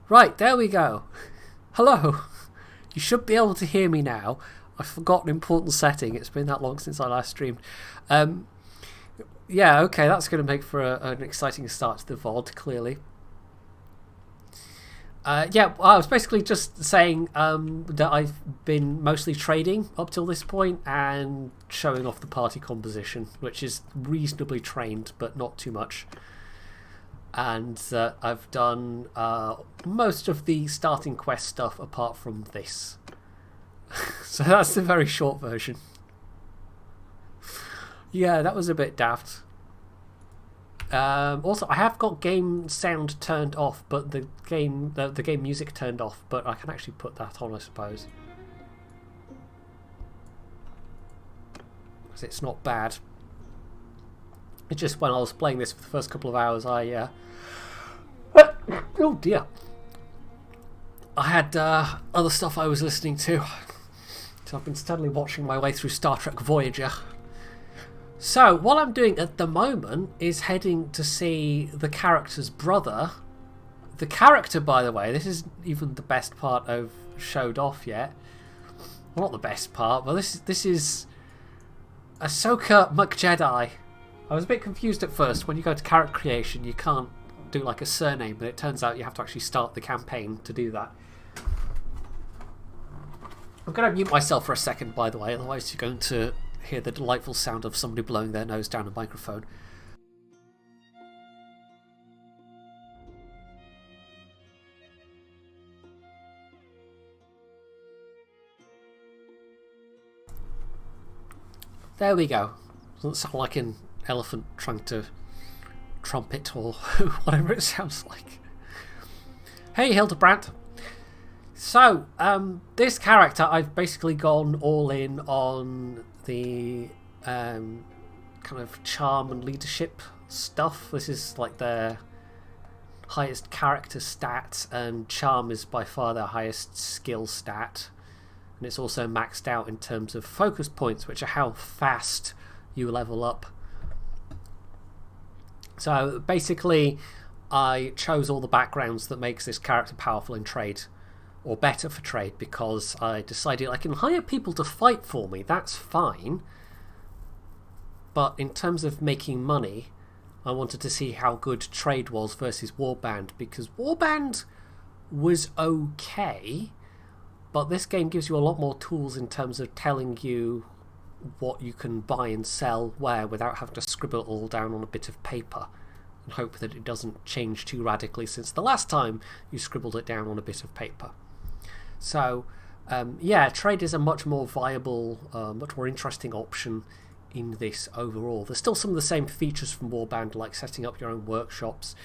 Right, there we go. Hello. You should be able to hear me now. I forgot an important setting. It's been that long since I last streamed. Yeah, okay, that's going to make for an exciting start to the VOD, clearly. Yeah, I was basically just saying that I've been mostly trading up till this point and showing off the party composition, which is reasonably trained, but not too much. And I've done most of the starting quest stuff apart from this. So that's the very short version. Yeah, that was a bit daft. Also, I have got game sound turned off, but the game music turned off, but I can actually put that on, I suppose. Because it's not bad. It's just when I was playing this for the first couple of hours, oh dear. I had other stuff I was listening to. So I've been steadily watching my way through Star Trek Voyager. So, what I'm doing at the moment is heading to see the character's brother. The character, by the way, this isn't even the best part I've showed off yet. Well, not the best part, but this is Ahsoka MacJedi. I was a bit confused at first. When you go to character creation, you can't do like a surname, but it turns out you have to actually start the campaign to do that. I'm going to mute myself for a second, by the way, otherwise you're going to hear the delightful sound of somebody blowing their nose down a microphone. There we go. Doesn't sound like an elephant trying to trumpet or whatever it sounds like. Hey Hildebrandt. So, this character, I've basically gone all in on the kind of charm and leadership stuff. This is like their highest character stat, and charm is by far their highest skill stat. And it's also maxed out in terms of focus points, which are how fast you level up. So basically, I chose all the backgrounds that makes this character powerful in trade, or better for trade, because I decided I can hire people to fight for me, that's fine. But in terms of making money, I wanted to see how good trade was versus Warband, because Warband was okay, but this game gives you a lot more tools in terms of telling you what you can buy and sell where without having to scribble it all down on a bit of paper and hope that it doesn't change too radically since the last time you scribbled it down on a bit of paper. So, yeah, trade is a much more viable, much more interesting option in this overall. There's still some of the same features from Warband, like setting up your own workshops,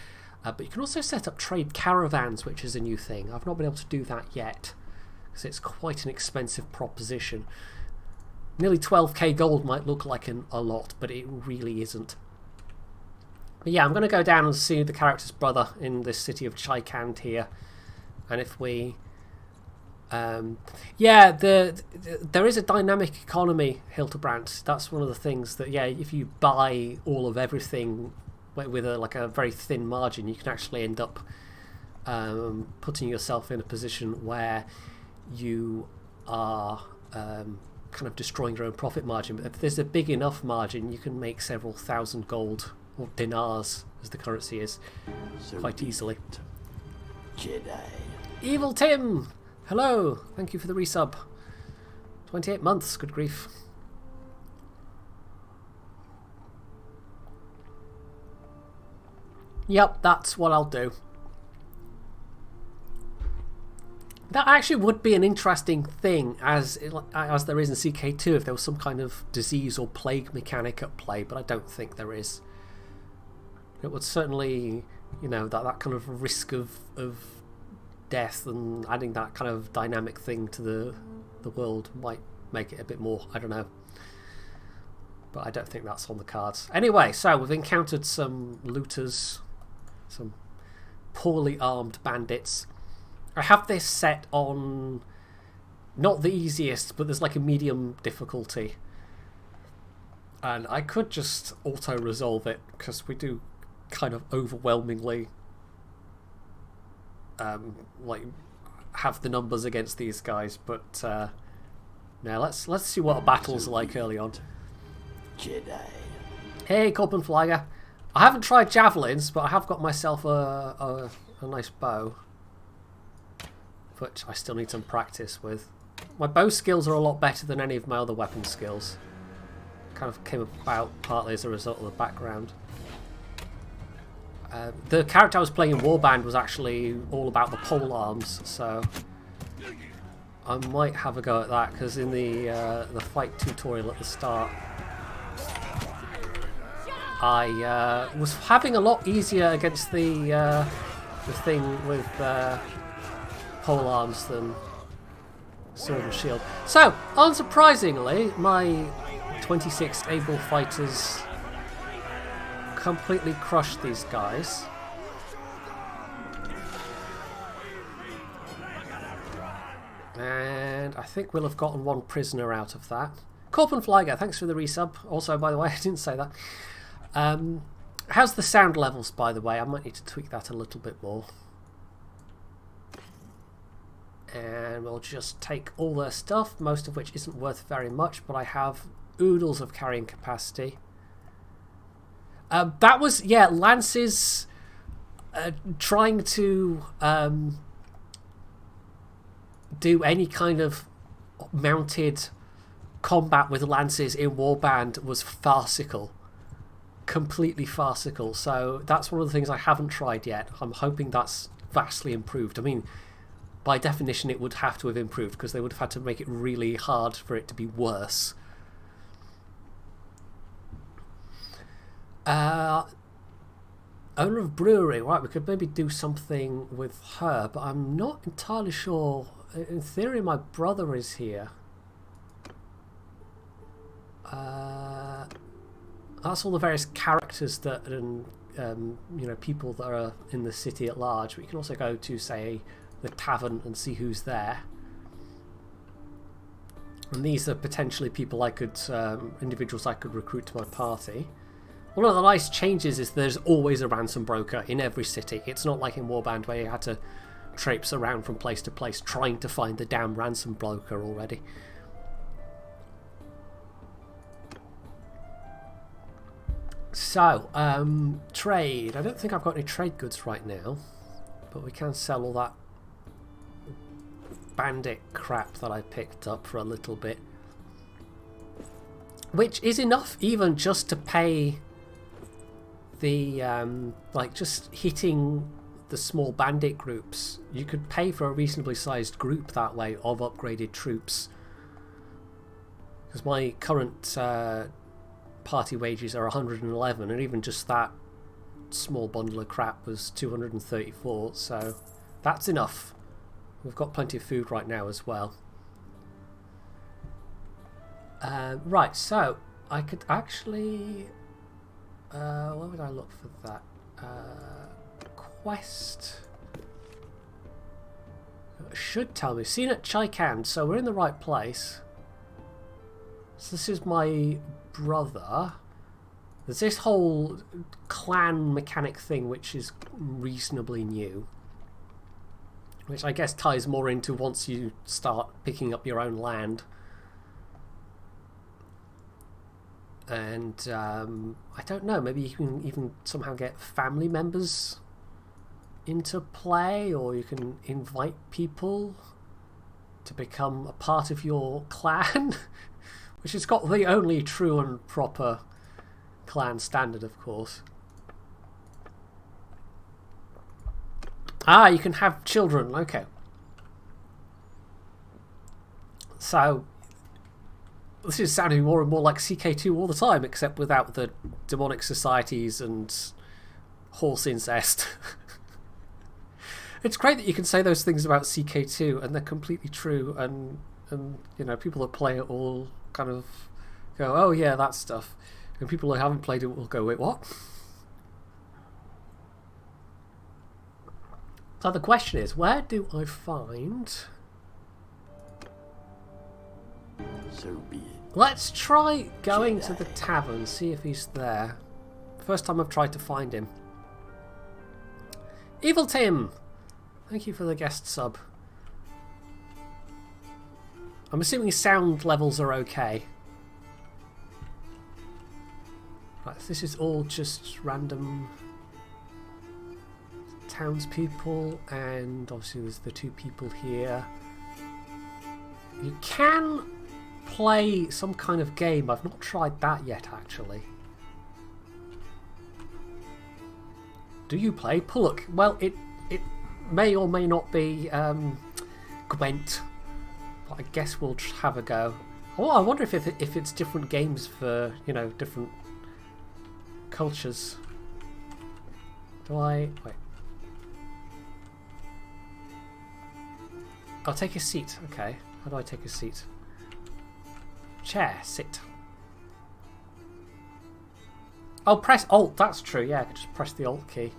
but you can also set up trade caravans, which is a new thing. I've not been able to do that yet, because it's quite an expensive proposition. Nearly 12k gold might look like a lot, but it really isn't. But yeah, I'm going to go down and see the character's brother in this city of Chikand here, and if we... yeah, there is a dynamic economy, Hildebrandt. That's one of the things that, yeah, if you buy all of everything with a very thin margin, you can actually end up putting yourself in a position where you are kind of destroying your own profit margin. But if there's a big enough margin, you can make several thousand gold, or dinars as the currency is, quite easily. Jedi. Evil Tim! Hello, thank you for the resub. 28 months, good grief. Yep, that's what I'll do. That actually would be an interesting thing, as there is in CK2, if there was some kind of disease or plague mechanic at play, but I don't think there is. It would certainly, you know, that kind of risk of death, and adding that kind of dynamic thing to the world might make it a bit more, I don't know. But I don't think that's on the cards. Anyway, so we've encountered some looters, some poorly armed bandits. I have this set on not the easiest, but there's like a medium difficulty. And I could just auto-resolve it, because we do kind of overwhelmingly like have the numbers against these guys. But now let's see what a battle's like early on. Jedi. Hey, Corporal Flagger. I haven't tried javelins, but I have got myself a nice bow, which I still need some practice with. My bow skills are a lot better than any of my other weapon skills. Kind of came about partly as a result of the background. The character I was playing in Warband was actually all about the pole arms, so I might have a go at that, because in the fight tutorial at the start, I was having a lot easier against the thing with pole arms than sword and shield. So, unsurprisingly, my 26 able fighters completely crushed these guys. And I think we'll have gotten one prisoner out of that. Corporal Flagger, thanks for the resub. Also, by the way, I didn't say that. How's the sound levels, by the way? I might need to tweak that a little bit more. And we'll just take all their stuff, most of which isn't worth very much, but I have oodles of carrying capacity. That was, yeah, Lance's trying to do any kind of mounted combat with Lances in Warband was farcical. Completely farcical. So that's one of the things I haven't tried yet. I'm hoping that's vastly improved. I mean, by definition it would have to have improved, because they would have had to make it really hard for it to be worse. Owner of brewery, right, we could maybe do something with her, but I'm not entirely sure. In theory my brother is here. That's all the various characters that and you know, people that are in the city at large. But you can also go to, say, the tavern and see who's there. And these are potentially people I could, individuals I could recruit to my party. One of the nice changes is there's always a ransom broker in every city. It's not like in Warband where you had to traipse around from place to place trying to find the damn ransom broker already. So, trade. I don't think I've got any trade goods right now, but we can sell all that bandit crap that I picked up for a little bit, which is enough even just to pay the like just hitting the small bandit groups. You could pay for a reasonably sized group that way of upgraded troops, because my current party wages are 111, and even just that small bundle of crap was 234, so that's enough. We've got plenty of food right now as well. Right, so I could actually where would I look for that? Quest should tell me. Seen at Chaikan, so we're in the right place. So this is my brother. There's this whole clan mechanic thing which is reasonably new, which I guess ties more into once you start picking up your own land. And I don't know, maybe you can even somehow get family members into play, or you can invite people to become a part of your clan, which has got the only true and proper clan standard, of course. Ah, you can have children, okay. So this is sounding more and more like CK2 all the time, except without the demonic societies and horse incest. It's great that you can say those things about CK2 and they're completely true, and you know, people that play it all kind of go, oh yeah, that stuff, and people who haven't played it will go, wait, what? So the question is, where do I find... So be it. Let's try going to the tavern, see if he's there. First time I've tried to find him. Evil Tim! Thank you for the guest sub. I'm assuming sound levels are okay. Right, this is all just random townspeople, and obviously there's the two people here. You can play some kind of game. I've not tried that yet, actually. Do you play Pullock? Well, it may or may not be Gwent, but I guess we'll have a go. Oh, I wonder if it's different games for, you know, different cultures. Do I... wait. I'll take a seat. Okay. How do I take a seat? Chair. Sit. Oh, press Alt. That's true. Yeah, I can just press the Alt key.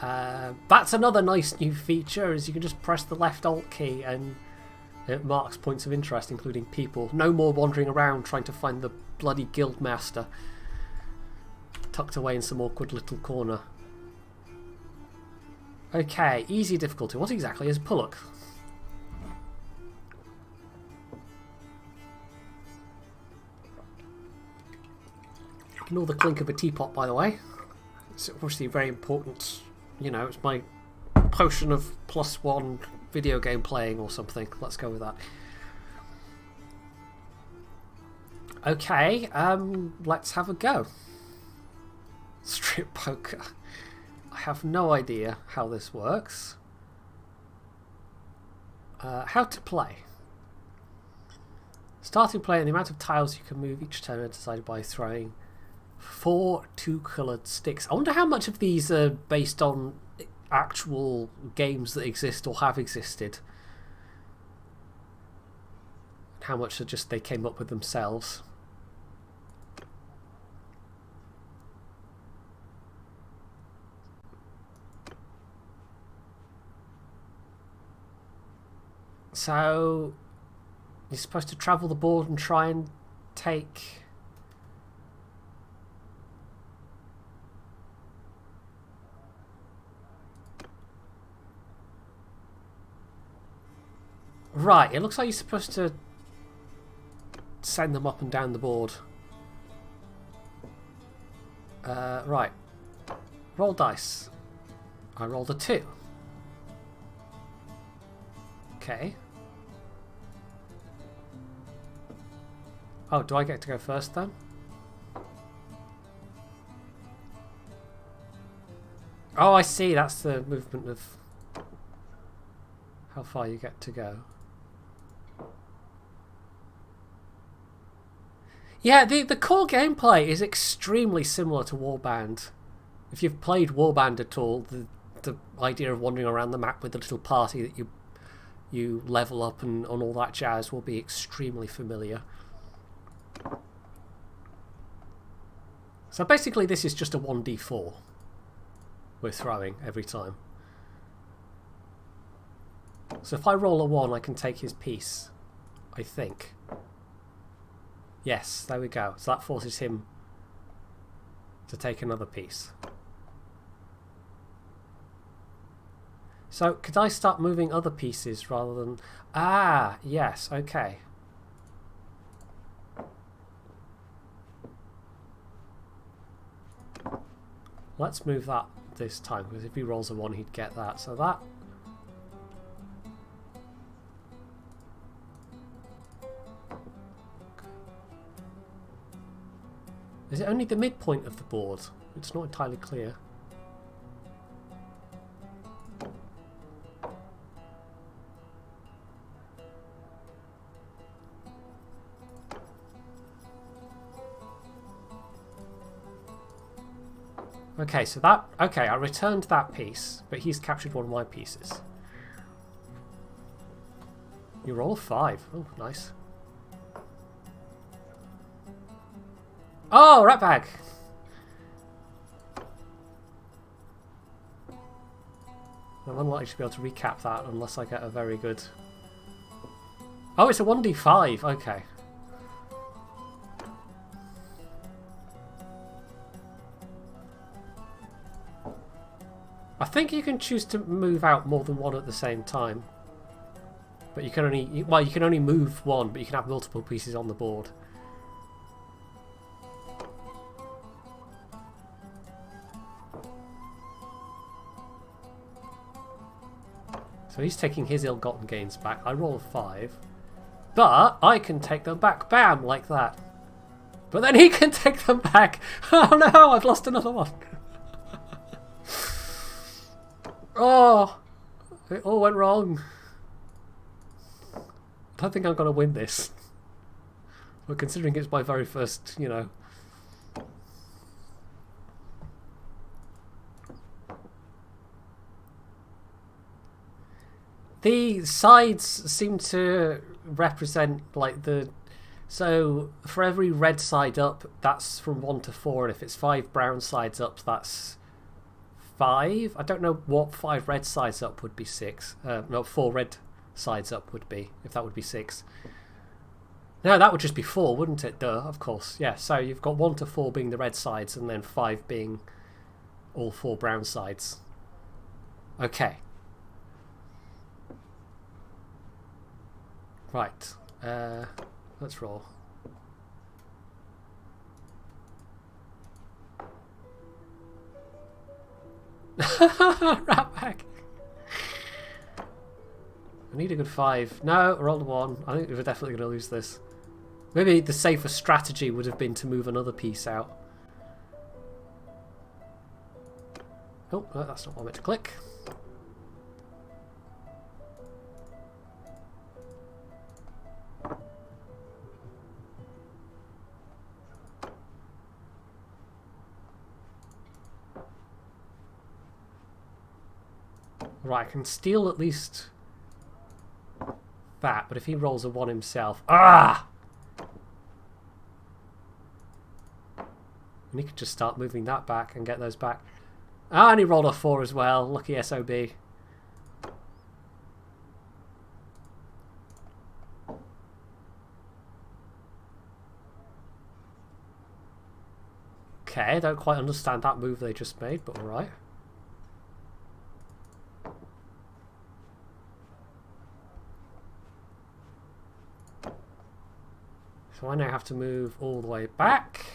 That's another nice new feature, is you can just press the left Alt key and it marks points of interest, including people. No more wandering around trying to find the bloody guild master tucked away in some awkward little corner. Okay, easy difficulty. What exactly is Pullock? Ignore the clink of a teapot, by the way. It's obviously very important. You know, it's my potion of +1 video game playing or something. Let's go with that. Okay, let's have a go. Strip poker. I have no idea how this works. How to play. Starting play, and the amount of tiles you can move each turn are decided by throwing 4 two-coloured sticks. I wonder how much of these are based on actual games that exist or have existed. How much are just they came up with themselves. So you're supposed to travel the board and try and take... Right, it looks like you're supposed to send them up and down the board. Right. Roll dice. I rolled a 2. Okay. Oh, do I get to go first then? Oh, I see. That's the movement of how far you get to go. Yeah, the core gameplay is extremely similar to Warband. If you've played Warband at all, the idea of wandering around the map with a little party that you level up and all that jazz will be extremely familiar. So basically this is just a 1d4 we're throwing every time. So if I roll a 1, I can take his piece, I think. Yes, there we go. So that forces him to take another piece. So could I start moving other pieces rather than... Ah, yes, okay. Let's move that this time, because if he rolls a 1, he'd get that. So that... Is it only the midpoint of the board? It's not entirely clear. Okay, so that... Okay, I returned that piece, but he's captured one of my pieces. You roll a 5. Oh, nice. Oh, rat bag! I'm unlikely to be able to recap that unless I get a very good... Oh, it's a 1d5. Okay. I think you can choose to move out more than one at the same time. But you can only... Well, you can only move one, but you can have multiple pieces on the board. So he's taking his ill-gotten gains back. I roll a 5. But I can take them back. Bam! Like that. But then he can take them back. Oh no! I've lost another one. Oh! It all went wrong. I don't think I'm going to win this. But considering it's my very first, you know... The sides seem to represent like the... So for every red side up, that's from 1 to 4, and if it's 5 brown sides up, that's 5. I don't know what 5 red sides up would be 6. No, 4 red sides up would be, if that would be 6. No, that would just be 4, wouldn't it? Duh, of course. Yeah, so you've got 1 to 4 being the red sides, and then 5 being all 4 brown sides. Okay. Right, let's roll. Rat bag. I need a good 5. No, I rolled a 1. I think we're definitely going to lose this. Maybe the safer strategy would have been to move another piece out. Oh, no, that's not what I meant to click. Right, I can steal at least that, but if he rolls a 1 himself... Ah! And he could just start moving that back and get those back. Ah, and he rolled a 4 as well. Lucky SOB. Okay, I don't quite understand that move they just made, but alright. So I now have to move all the way back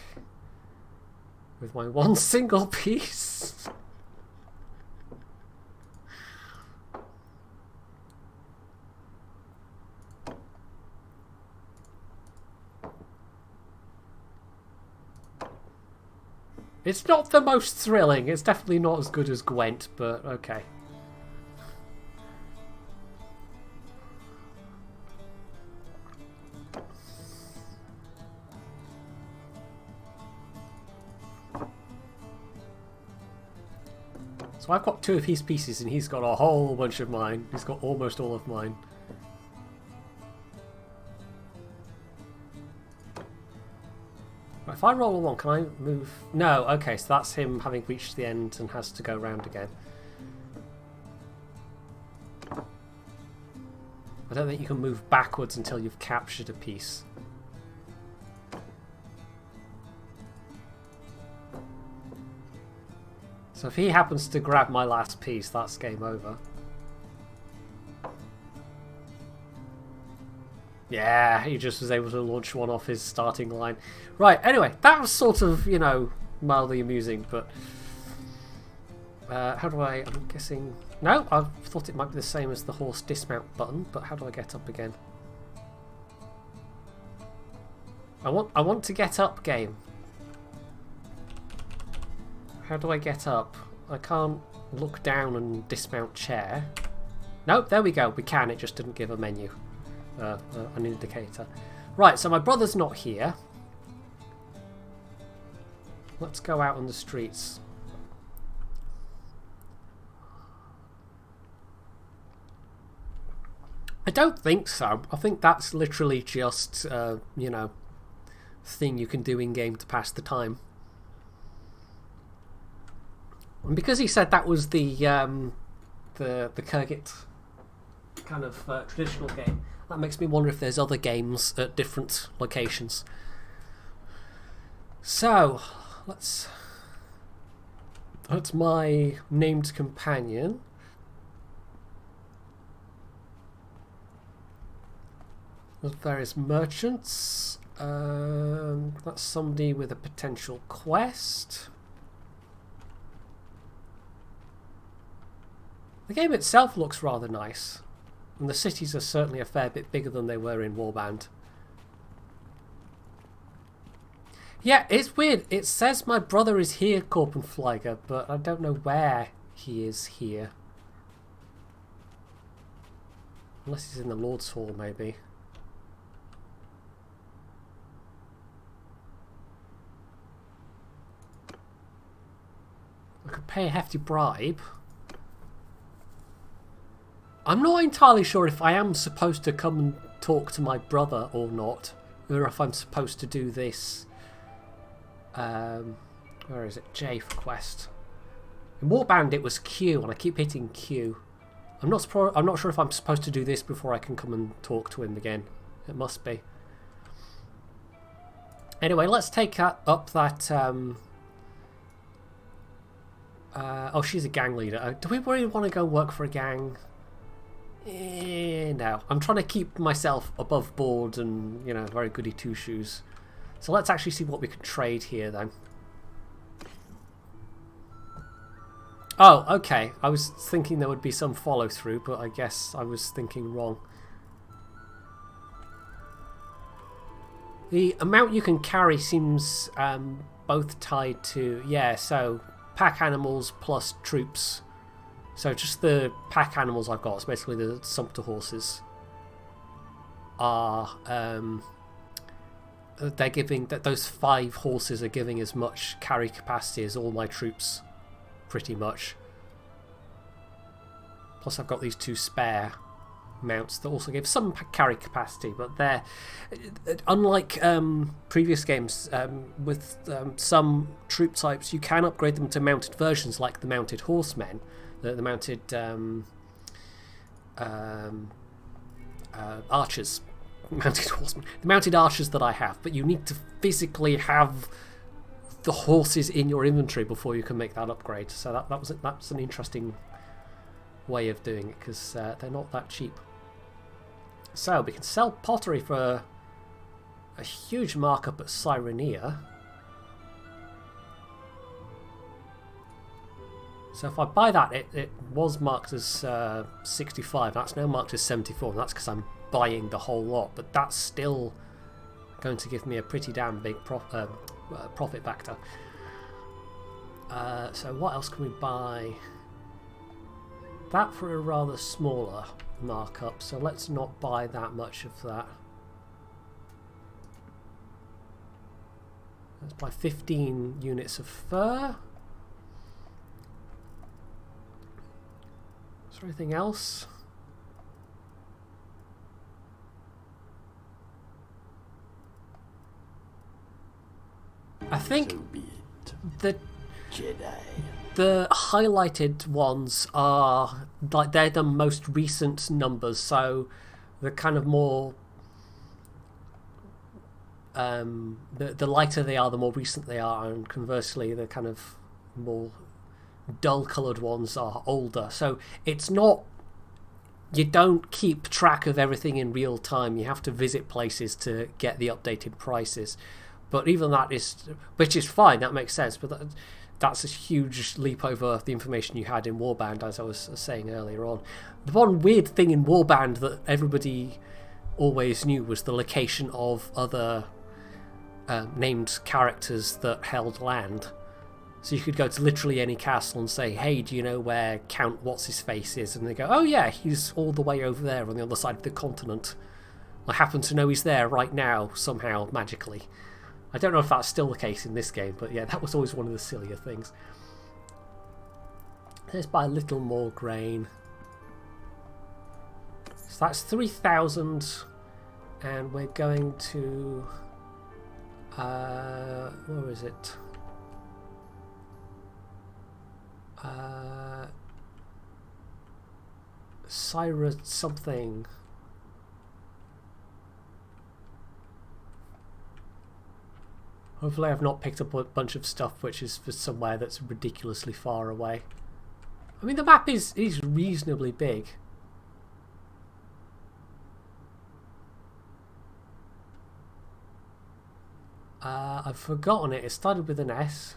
with my 1 single piece. It's not the most thrilling. It's definitely not as good as Gwent, but okay. So I've got 2 of his pieces and he's got a whole bunch of mine. He's got almost all of mine. Right, if I roll a 1, can I move? No, okay, so that's him having reached the end and has to go round again. I don't think you can move backwards until you've captured a piece. So if he happens to grab my last piece, that's game over. Yeah, he just was able to launch one off his starting line. Right, anyway, that was sort of, you know, mildly amusing, but... how do I... I'm guessing... No, I thought it might be the same as the horse dismount button, but how do I get up again? I want to get up, game. How do I get up? I can't look down and dismount chair. Nope, there we go. We can. It just didn't give a menu. An indicator. Right, so my brother's not here. Let's go out on the streets. I don't think so. I think that's literally just, you know, thing you can do in-game to pass the time. And because he said that was the Kurgit kind of traditional game, that makes me wonder if there's other games at different locations. So, let's... That's my named companion. There's various merchants. That's somebody with a potential quest. The game itself looks rather nice, and the cities are certainly a fair bit bigger than they were in Warband. Yeah, it's weird. It says my brother is here, Korpenfleiger, but I don't know where he is here. Unless he's in the Lord's Hall, maybe. I could pay a hefty bribe. I'm not entirely sure if I am supposed to come and talk to my brother or not, or if I'm supposed to do this. Where is it? J for quest. In Warband it was Q, and I keep hitting Q. I'm not sure if I'm supposed to do this before I can come and talk to him again. It must be. Anyway, let's take up that. Oh, she's a gang leader. Do we really want to go work for a gang? No, I'm trying to keep myself above board and, you know, very goody two shoes. So let's actually see what we can trade here then. Oh, okay. I was thinking there would be some follow through, but I guess I was thinking wrong. The amount you can carry seems both tied to, yeah, so pack animals plus troops. So just the pack animals I've got, so basically the sumpter horses, are they're giving that those 5 horses are giving as much carry capacity as all my troops, pretty much. Plus I've got these 2 spare mounts that also give some carry capacity, but they're unlike previous games with some troop types. You can upgrade them to mounted versions, like the mounted horsemen. The mounted archers, mounted horsemen, the mounted archers that I have, but you need to physically have the horses in your inventory before you can make that upgrade. So that's an interesting way of doing it, because they're not that cheap. So we can sell pottery for a huge markup at Cyrenia. So if I buy that, it was marked as 65. That's now marked as 74. And that's because I'm buying the whole lot. But that's still going to give me a pretty damn big profit factor. So what else can we buy? That for a rather smaller markup. So let's not buy that much of that. Let's buy 15 units of fur. Is there anything else? I think So be it. the Jedi. the highlighted ones are like they're the most recent numbers, so the kind of more the lighter they are, the more recent they are, and conversely the kind of more dull coloured ones are older. So it's not, you don't keep track of everything in real time. You have to visit places to get the updated prices. But even that is, which is fine, that makes sense, but that's a huge leap over the information you had in Warband, as I was saying earlier on. The one weird thing in Warband that everybody always knew was the location of other named characters that held land. So you could go to literally any castle and say, hey, do you know where Count What's-His-Face is? And they go, oh yeah, he's all the way over there on the other side of the continent. I happen to know he's there right now, somehow, magically. I don't know if that's still the case in this game, but yeah, that was always one of the sillier things. Let's buy a little more grain. So that's 3,000, and we're going to... where is it? Cyrus something. Hopefully I've not picked up a bunch of stuff which is for somewhere that's ridiculously far away. I mean, the map is reasonably big. I've forgotten it. It started with an S.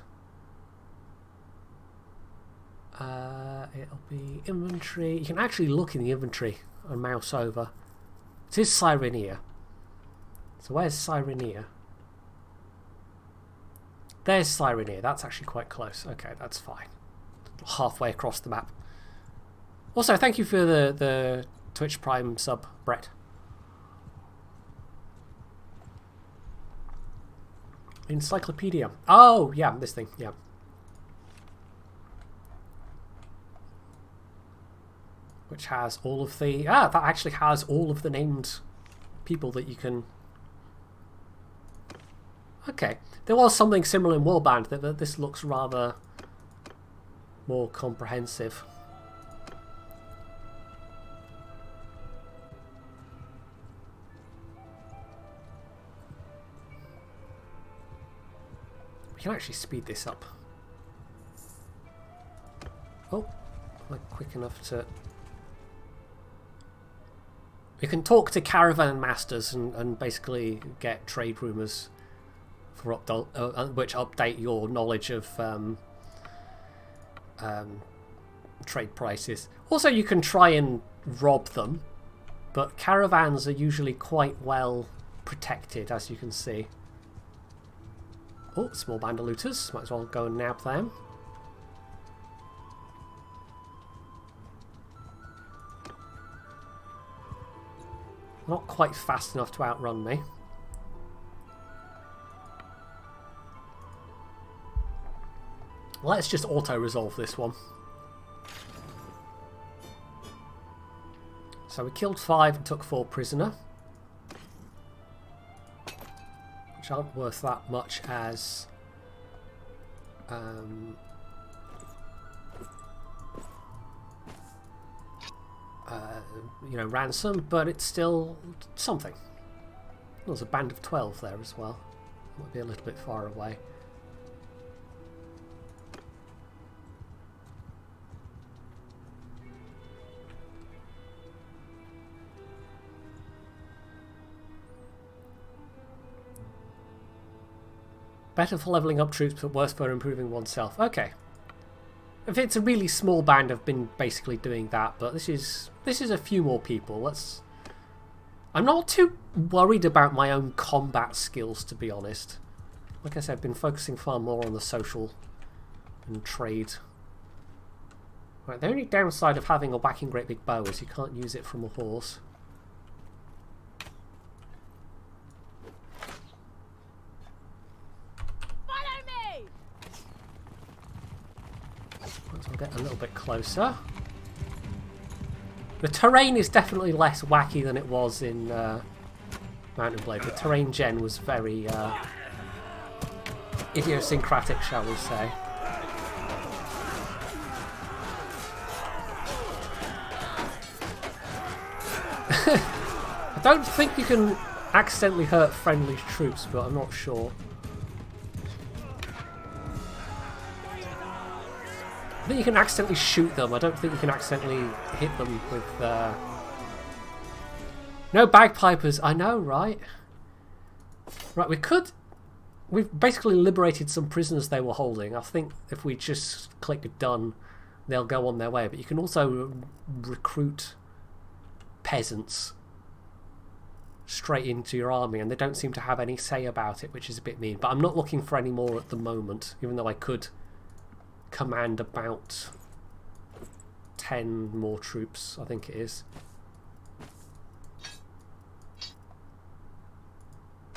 It'll be inventory. You can actually look in the inventory and mouse over. It is Cyrenia. So where's Cyrenia? There's Cyrenia. That's actually quite close. Okay, that's fine. Halfway across the map. Also, thank you for the Twitch Prime sub, Brett. Encyclopedia. Oh, yeah, this thing, yeah. Which has all of the... that actually has all of the named people that you can... Okay. There was something similar in Warband, that this looks rather more comprehensive. We can actually speed this up. Oh, like quick enough to... You can talk to caravan masters and basically get trade rumours for which update your knowledge of trade prices. Also, you can try and rob them, but caravans are usually quite well protected, as you can see. Oh, small band of looters. Might as well go and nab them. Not quite fast enough to outrun me. Let's just auto-resolve this one. So we killed 5 and took 4 prisoner. Which aren't worth that much as... you know, ransom, but it's still something. There's a band of 12 there as well. Might be a little bit far away. Better for leveling up troops, but worse for improving oneself. Okay. If it's a really small band, I've been basically doing that, but this is a few more people. I'm not too worried about my own combat skills, to be honest. Like I said, I've been focusing far more on the social and trade. Right, the only downside of having a whacking great big bow is you can't use it from a horse. I'll get a little bit closer. The terrain is definitely less wacky than it was in Mountain Blade. The terrain gen was very idiosyncratic, shall we say. I don't think you can accidentally hurt friendly troops, but I'm not sure. I think you can accidentally shoot them. I don't think you can accidentally hit them with... No bagpipers. I know, right? Right, we've basically liberated some prisoners they were holding. I think if we just click done, they'll go on their way. But you can also recruit peasants straight into your army, and they don't seem to have any say about it, which is a bit mean. But I'm not looking for any more at the moment, even though I could command about 10 more troops, I think it is.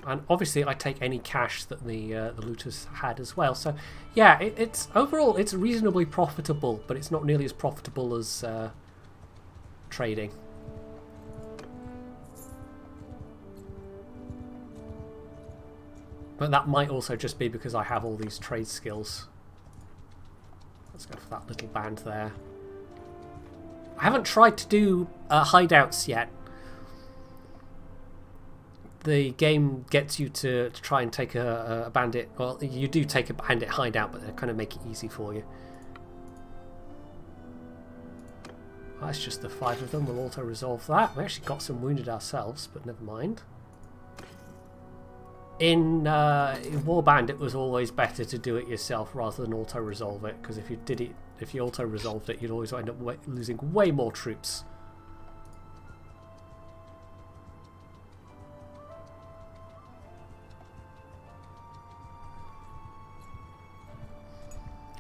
And obviously I take any cash that the looters had as well. So yeah, it's overall it's reasonably profitable, but it's not nearly as profitable as trading. But that might also just be because I have all these trade skills. Let's go for that little band there. I haven't tried to do hideouts yet. the game gets you to try and take a bandit. Well, you do take a bandit hideout, but they kind of make it easy for you. That's just the 5 of them. We'll auto-resolve that. We actually got some wounded ourselves, but never mind. In Warband, it was always better to do it yourself rather than auto-resolve it, because if you auto-resolved it, you'd always end up losing way more troops.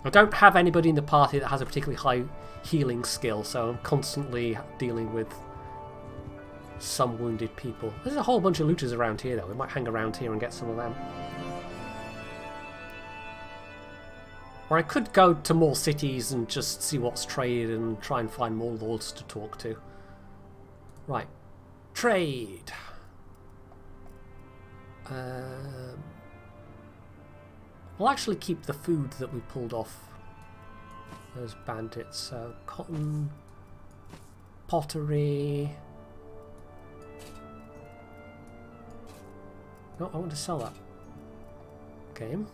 I don't have anybody in the party that has a particularly high healing skill, so I'm constantly dealing with some wounded people. There's a whole bunch of looters around here, though. We might hang around here and get some of them. Or I could go to more cities and just see what's traded and try and find more lords to talk to. Right. Trade. We'll actually keep the food that we pulled off those bandits. So cotton, pottery. No, I want to sell that. Game.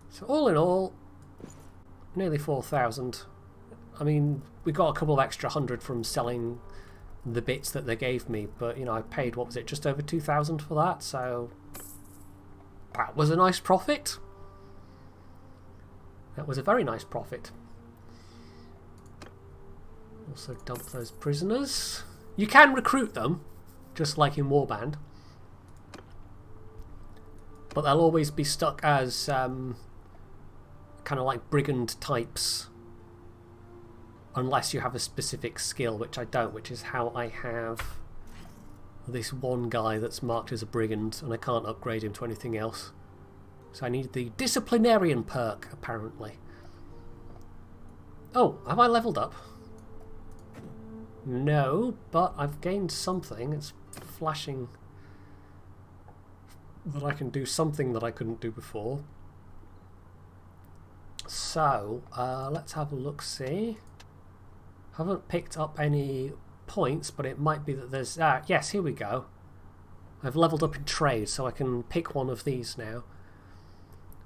So all in all, nearly 4,000. I mean, we got a couple of extra 100 from selling the bits that they gave me, but you know, I paid, what was it, just over 2,000 for that, so that was a nice profit. That was a very nice profit. Also dump those prisoners. You can recruit them, just like in Warband, but they'll always be stuck as kind of like brigand types, unless you have a specific skill, which I don't, which is how I have this one guy that's marked as a brigand and I can't upgrade him to anything else. So I need the disciplinarian perk, apparently. Oh, have I leveled up? No, but I've gained something. It's flashing that I can do something that I couldn't do before. So, let's have a look-see. Haven't picked up any points, but it might be that there's... yes, here we go. I've leveled up in trade, so I can pick one of these now.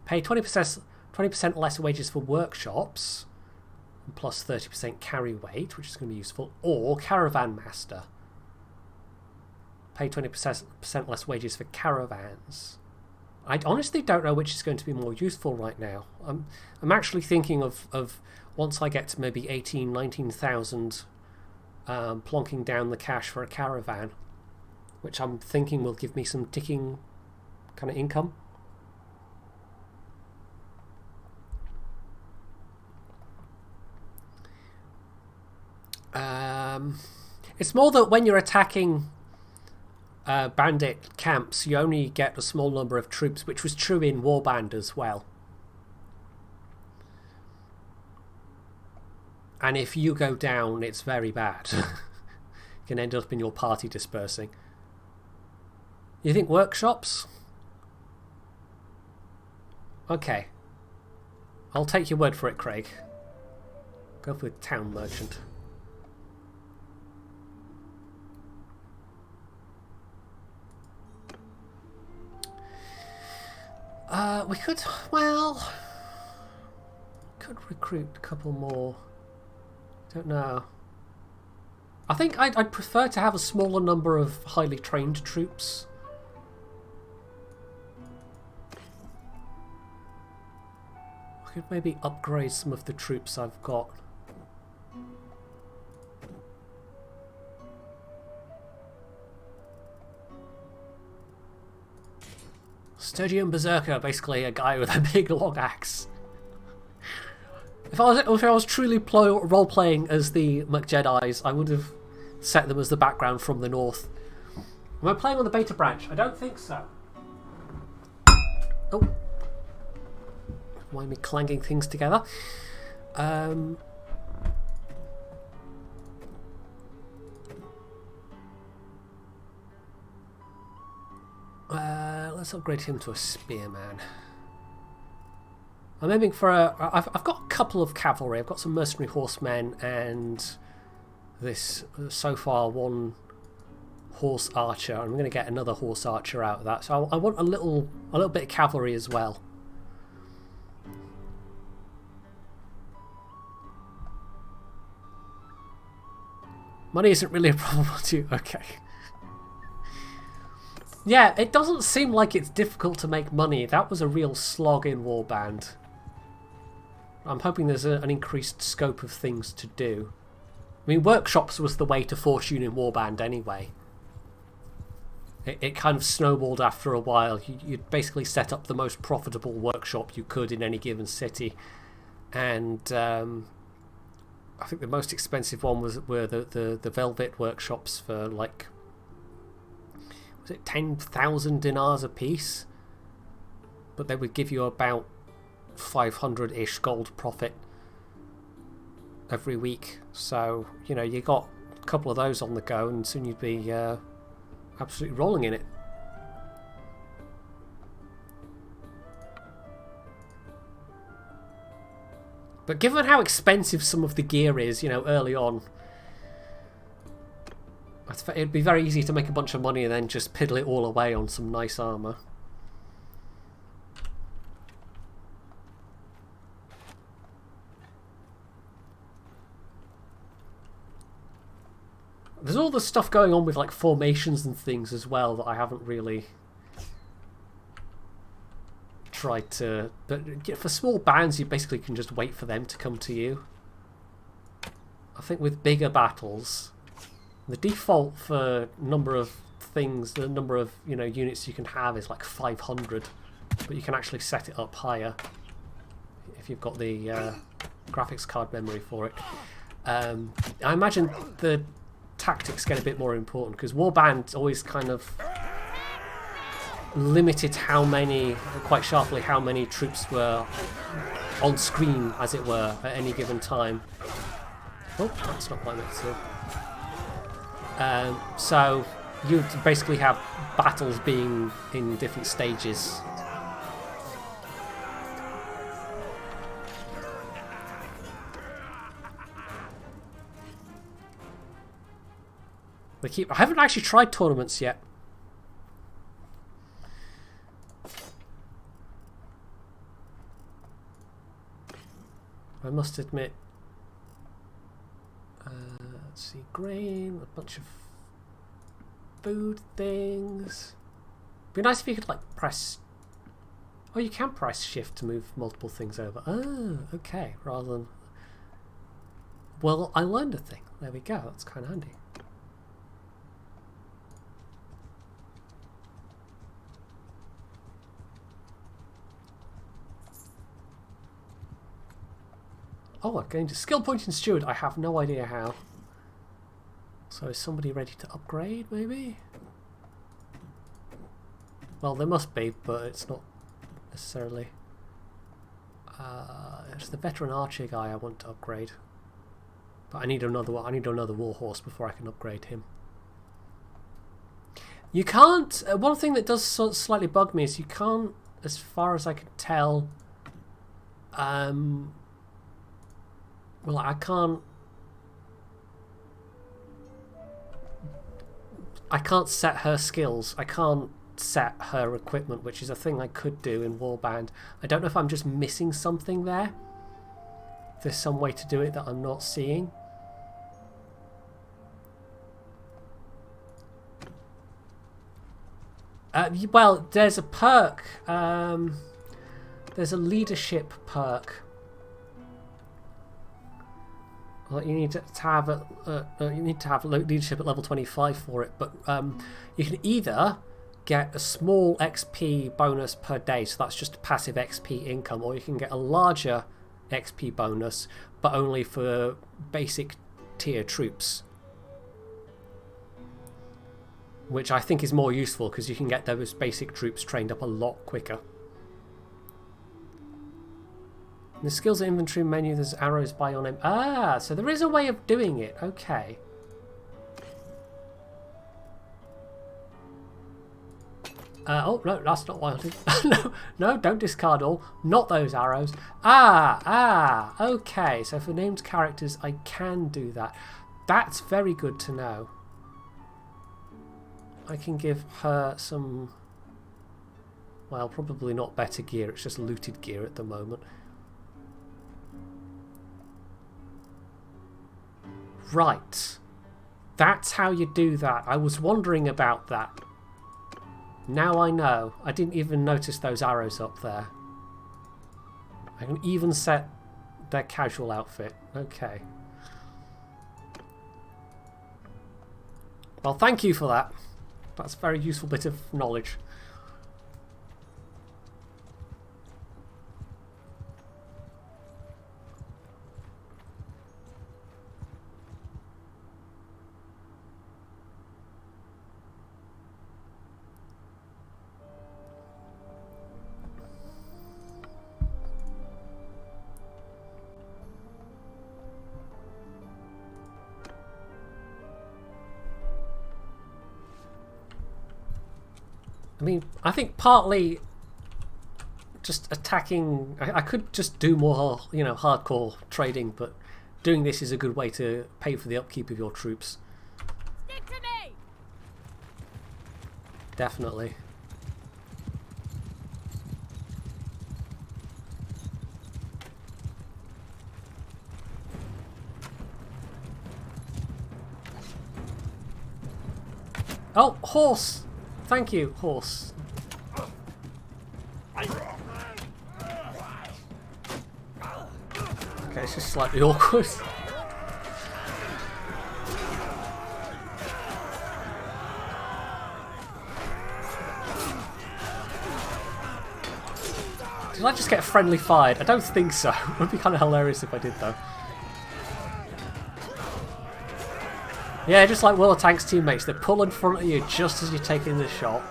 Pay 20% less wages for workshops, plus 30% carry weight, which is going to be useful, or caravan master. Pay 20% less wages for caravans. I honestly don't know which is going to be more useful right now. I'm actually thinking of once I get to maybe 18,000, 19,000, plonking down the cash for a caravan, which I'm thinking will give me some ticking kind of income. It's more that when you're attacking bandit camps, you only get a small number of troops, which was true in Warband as well. And if you go down, it's very bad. You can end up in your party dispersing. You think workshops? Okay. I'll take your word for it, Craig. Go for town merchant. We could, well, could recruit a couple more. Don't know. I think I'd prefer to have a smaller number of highly trained troops. I could maybe upgrade some of the troops I've got. Sturgeon Berserker, basically a guy with a big long axe. If I was truly role-playing as the MacJedis, I would have set them as the background from the north. Am I playing on the beta branch? I don't think so. Oh. Mind me clanging things together. Let's upgrade him to a spearman. I'm aiming for a... I've got a couple of cavalry. I've got some mercenary horsemen and this so far one horse archer. I'm going to get another horse archer out of that. So I want a little bit of cavalry as well. Money isn't really a problem to you. Okay. Yeah, it doesn't seem like it's difficult to make money. That was a real slog in Warband. I'm hoping there's an increased scope of things to do. I mean, workshops was the way to fortune in Warband anyway. It kind of snowballed after a while. You'd basically set up the most profitable workshop you could in any given city. And I think the most expensive one were the Velvet workshops for like, was it 10,000 dinars a piece? But they would give you about 500-ish gold profit every week. So, you know, you got a couple of those on the go and soon you'd be absolutely rolling in it. But given how expensive some of the gear is, you know, early on, it'd be very easy to make a bunch of money and then just piddle it all away on some nice armour. There's all the stuff going on with like formations and things as well that I haven't really tried to... But for small bands you basically can just wait for them to come to you. I think with bigger battles, the default for number of things, the number of, you know, units you can have is like 500, but you can actually set it up higher if you've got the graphics card memory for it. I imagine the tactics get a bit more important because Warband always kind of limited quite sharply how many troops were on screen, as it were, at any given time. Oh, that's not quite meant to. So you basically have battles being in different stages. I haven't actually tried tournaments yet. I must admit. Let's see, grain, a bunch of food things. Be nice if you could like press. Oh, you can press shift to move multiple things over. Oh, okay. Rather than. Well, I learned a thing. There we go. That's kind of handy. Oh, I'm going to skill point in steward. I have no idea how. So is somebody ready to upgrade, maybe? Well, there must be, but it's not necessarily. It's the veteran archer guy I want to upgrade. But I need another one. I need another warhorse before I can upgrade him. You can't. One thing that does slightly bug me is you can't, as far as I can tell. Well, I can't set her skills. I can't set her equipment, which is a thing I could do in Warband. I don't know if I'm just missing something there. If there's some way to do it that I'm not seeing. Well, there's a perk. There's a leadership perk. Well, you need to have leadership at level 25 for it, but you can either get a small XP bonus per day, so that's just passive XP income, or you can get a larger XP bonus, but only for basic tier troops, which I think is more useful because you can get those basic troops trained up a lot quicker. In the skills and inventory menu, there's arrows by your name. Ah, so there is a way of doing it. Okay. Oh, no, that's not what I did. No, don't discard all. Not those arrows. Okay. So for named characters, I can do that. That's very good to know. I can give her some... Well, probably not better gear. It's just looted gear at the moment. Right. That's how you do that. I was wondering about that. Now I know. I didn't even notice those arrows up there. I can even set their casual outfit. Okay. Well, thank you for that. That's a very useful bit of knowledge. I mean, I think partly just attacking... I could just do more, you know, hardcore trading, but doing this is a good way to pay for the upkeep of your troops. Stick to me! Definitely. Oh, horse! Thank you, horse. Okay, it's just slightly awkward. Did I just get friendly fired? I don't think so. It would be kind of hilarious if I did, though. Yeah, just like World of Tanks teammates, they pull in front of you just as you're taking the shot.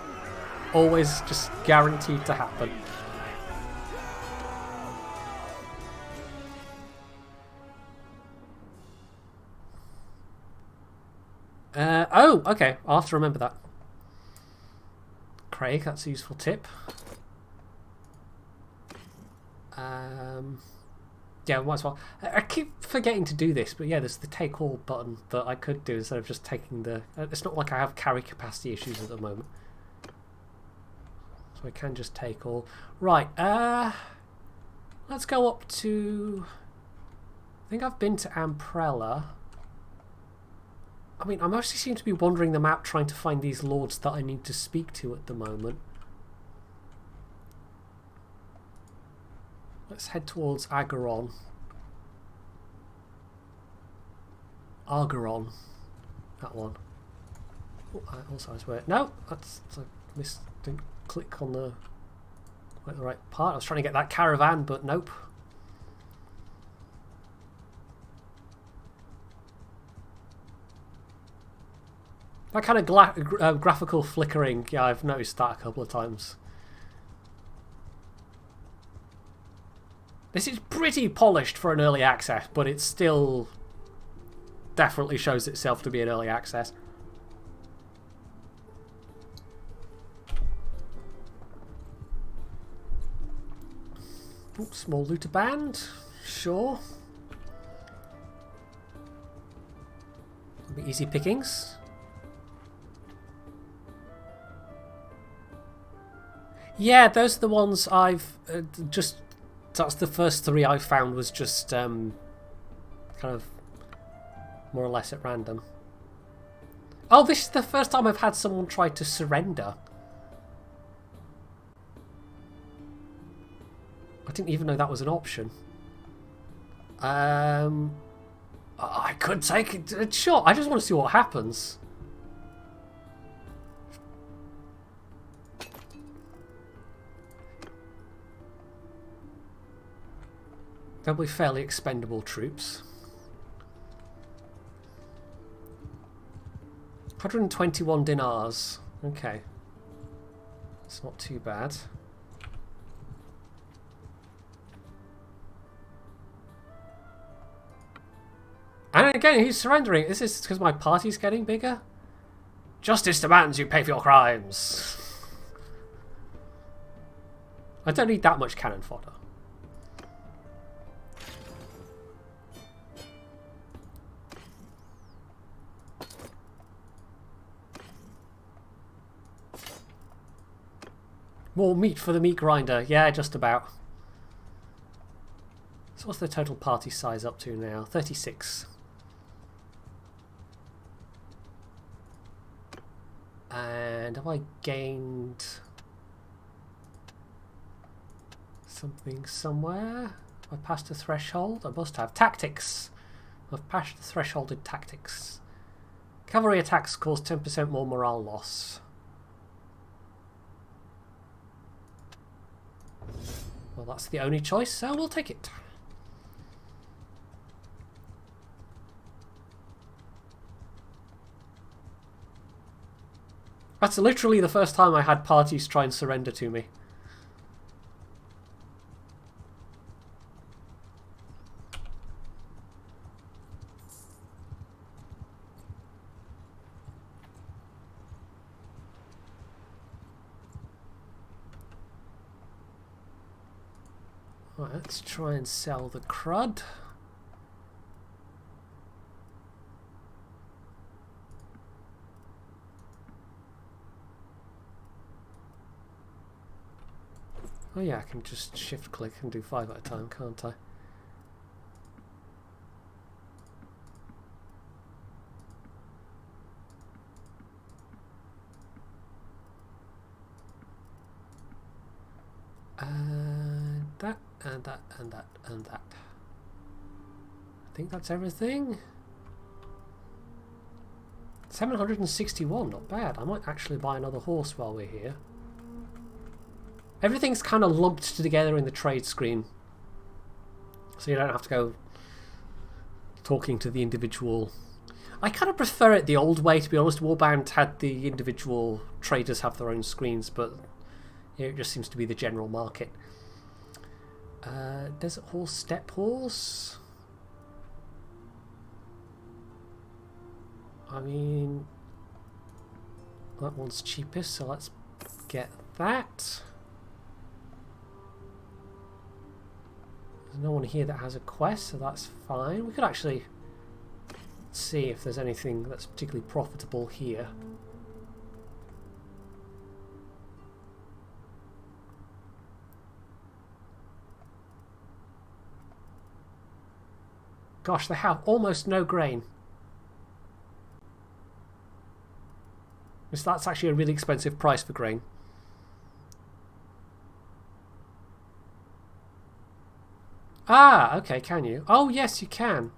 Always just guaranteed to happen. Oh, okay. I'll have to remember that. Craig, that's a useful tip. Yeah, might as well. I keep forgetting to do this, but yeah, there's the take all button that I could do instead of just taking the... It's not like I have carry capacity issues at the moment. So I can just take all. Right, let's go up to... I think I've been to Amprella. I mean, I mostly seem to be wandering the map trying to find these lords that I need to speak to at the moment. Let's head towards Agaron. Argaron. That one. Oh, I also swear. No! That's... I didn't click on the right part. I was trying to get that caravan, but nope. That kind of graphical flickering, yeah, I've noticed that a couple of times. This is pretty polished for an early access, but it still definitely shows itself to be an early access. Ooh, small looter band, sure. It'll be easy pickings. Yeah, those are the ones I've just... That's the first three I found was just kind of more or less at random. Oh, this is the first time I've had someone try to surrender. I didn't even know that was an option. I could take it. Sure, I just want to see what happens. They'll be fairly expendable troops. 121 dinars. Okay. It's not too bad. And again, he's surrendering. Is this because my party's getting bigger? Justice demands you pay for your crimes. I don't need that much cannon fodder. More meat for the meat grinder. Yeah, just about. So what's the total party size up to now? 36. And have I gained something somewhere? Have I passed a threshold? I must have. Tactics! I've passed the threshold in tactics. Cavalry attacks cause 10% more morale loss. Well, that's the only choice, so we'll take it. That's literally the first time I had parties try and surrender to me. Right, let's try and sell the crud. Oh yeah, I can just shift click and do 5 at a time, can't I? That, and that, and that, and that. I think that's everything. 761, not bad. I might actually buy another horse while we're here. Everything's kind of lumped together in the trade screen, so you don't have to go talking to the individual. I kind of prefer it the old way, to be honest. Warbound had the individual traders have their own screens, but it just seems to be the general market. Desert horse, steppe horse. I mean, that one's cheapest, so let's get that. There's no one here that has a quest, so that's fine. We could actually see if there's anything that's particularly profitable here. Gosh, they have almost no grain. That's actually a really expensive price for grain. Ah, okay, can you? Oh, yes, you can.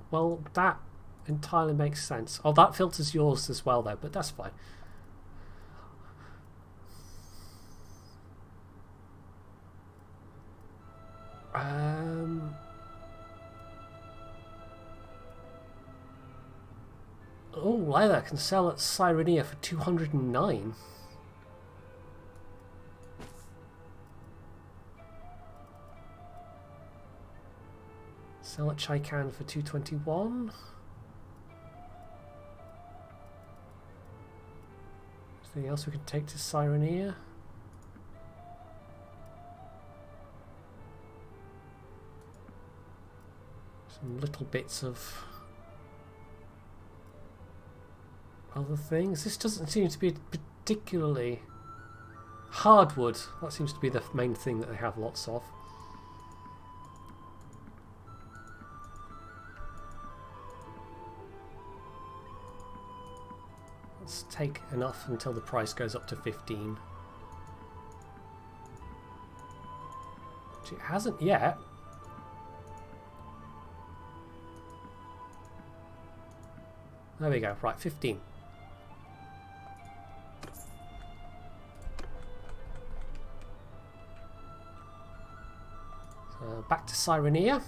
Well, that entirely makes sense. Oh, that filters yours as well, though, but that's fine. Oh, leather can sell at Cyrenia for 209. Sell at Chaikan for 221. Anything else we can take to Cyrenia? Some little bits of other things. This doesn't seem to be particularly hardwood. That seems to be the main thing that they have lots of. Let's take enough until the price goes up to 15. Which it hasn't yet. There we go. Right, 15. So back to Cyrenia.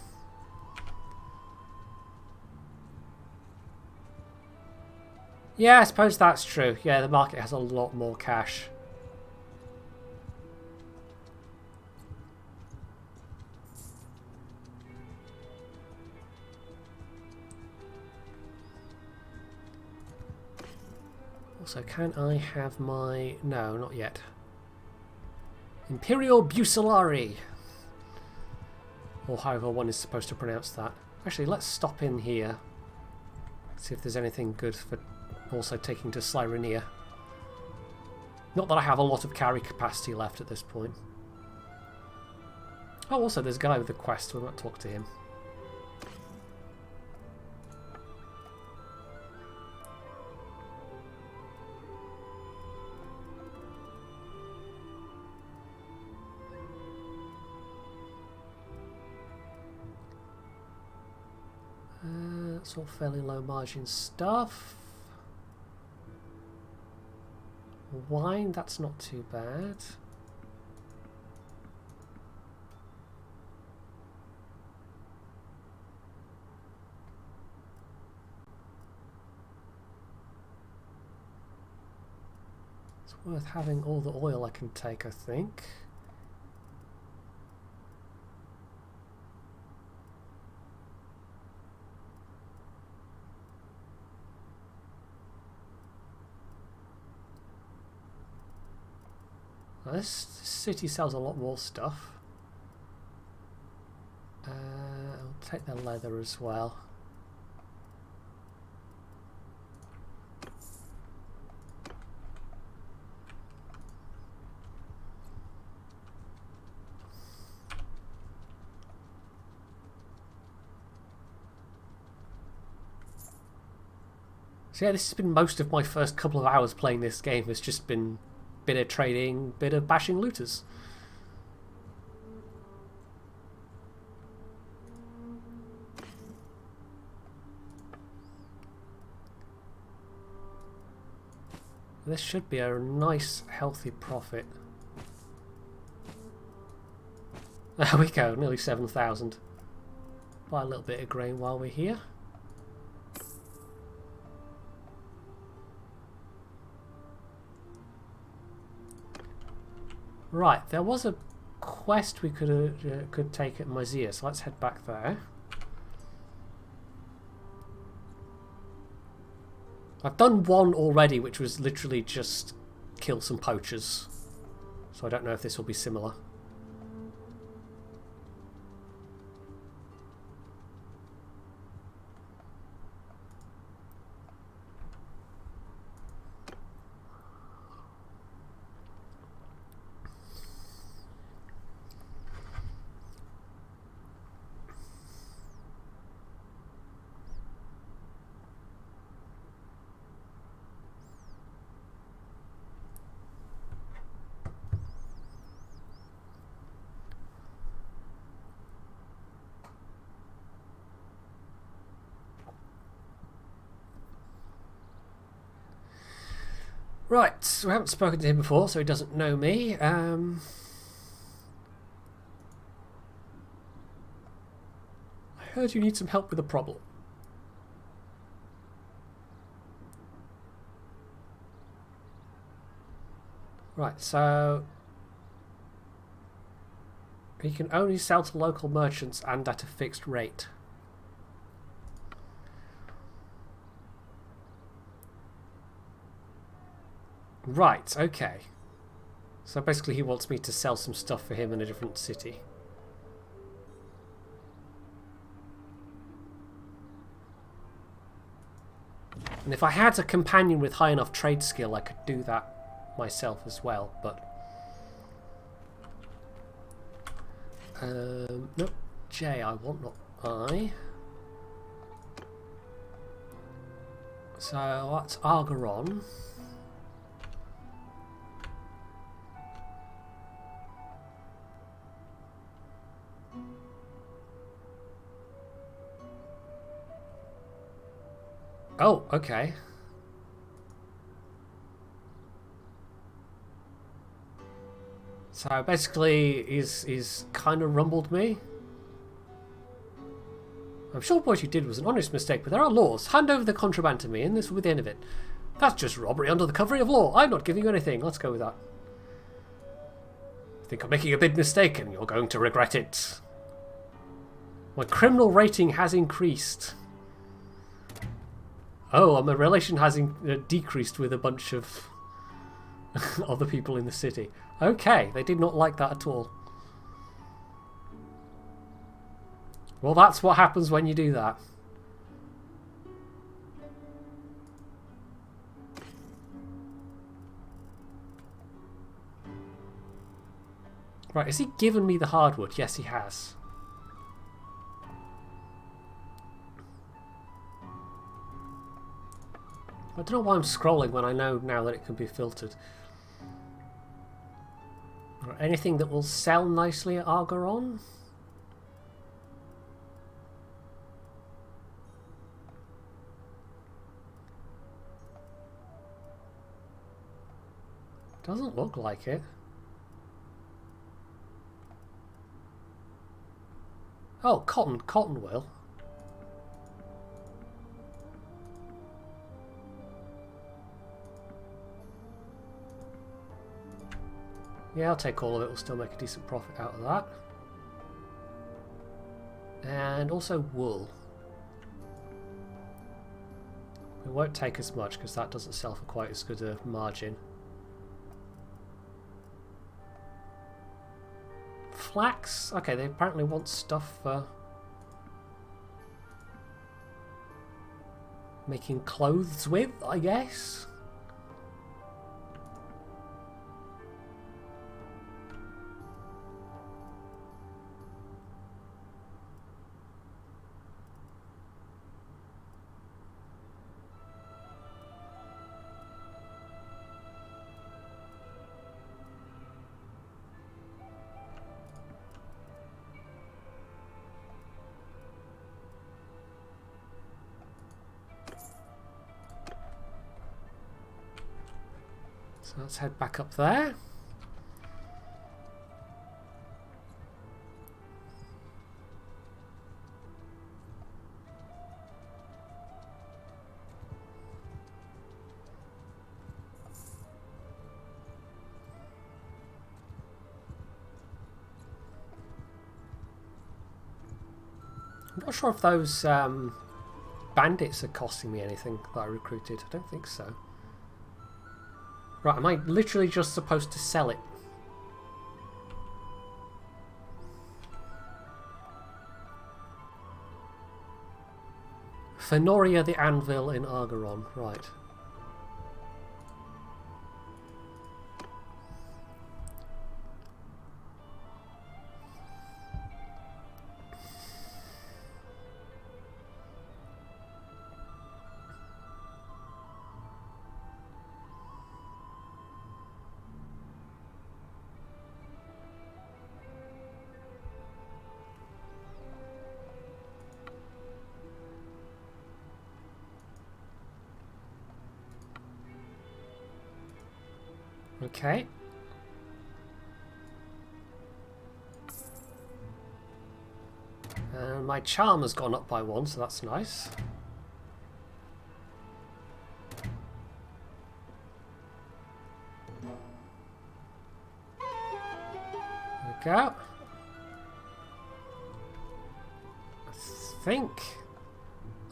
Yeah, I suppose that's true. Yeah, the market has a lot more cash. Also, can I have my... No, not yet. Imperial Bucellari. Or however one is supposed to pronounce that. Actually, let's stop in here. See if there's anything good for... Also taking to Sirenia. Not that I have a lot of carry capacity left at this point. Oh, also there's a guy with a quest. We might talk to him. It's all fairly low margin stuff. Wine, that's not too bad. It's worth having all the oil I can take, I think. This city sells a lot more stuff. I'll take the leather as well. So yeah, this has been most of my first couple of hours playing this game. It's just been bit of trading, bit of bashing looters. This should be a nice, healthy profit. There we go, nearly 7,000. Buy a little bit of grain while we're here. Right, there was a quest we could take at Myzia, so let's head back there. I've done one already, which was literally just kill some poachers. So I don't know if this will be similar. Right, so we haven't spoken to him before, so he doesn't know me. I heard you need some help with a problem. Right, so he can only sell to local merchants and at a fixed rate. Right, okay. So basically he wants me to sell some stuff for him in a different city. And if I had a companion with high enough trade skill, I could do that myself as well, but... nope, J I want, not I. So that's Argaron. Oh, okay. So basically, he's kind of rumbled me. I'm sure what you did was an honest mistake, but there are laws. Hand over the contraband to me, and this will be the end of it. That's just robbery under the cover of law. I'm not giving you anything. Let's go with that. I think I'm making a big mistake, and you're going to regret it. My criminal rating has increased. Oh, my relation has decreased with a bunch of other people in the city. Okay, they did not like that at all. Well, that's what happens when you do that. Right, has he given me the hardwood? Yes, he has. I don't know why I'm scrolling when I know now that it can be filtered. Right, anything that will sell nicely at Argaron? Doesn't look like it. Oh, cotton will. Yeah, I'll take all of it. We'll still make a decent profit out of that. And also wool. We won't take as much because that doesn't sell for quite as good a margin. Flax? Okay, they apparently want stuff for making clothes with, I guess. So let's head back up there. I'm not sure if those bandits are costing me anything that I recruited. I don't think so. Right, am I literally just supposed to sell it? Fenoria the Anvil in Argaron, right. Okay. My charm has gone up by 1, so that's nice. There we go. I think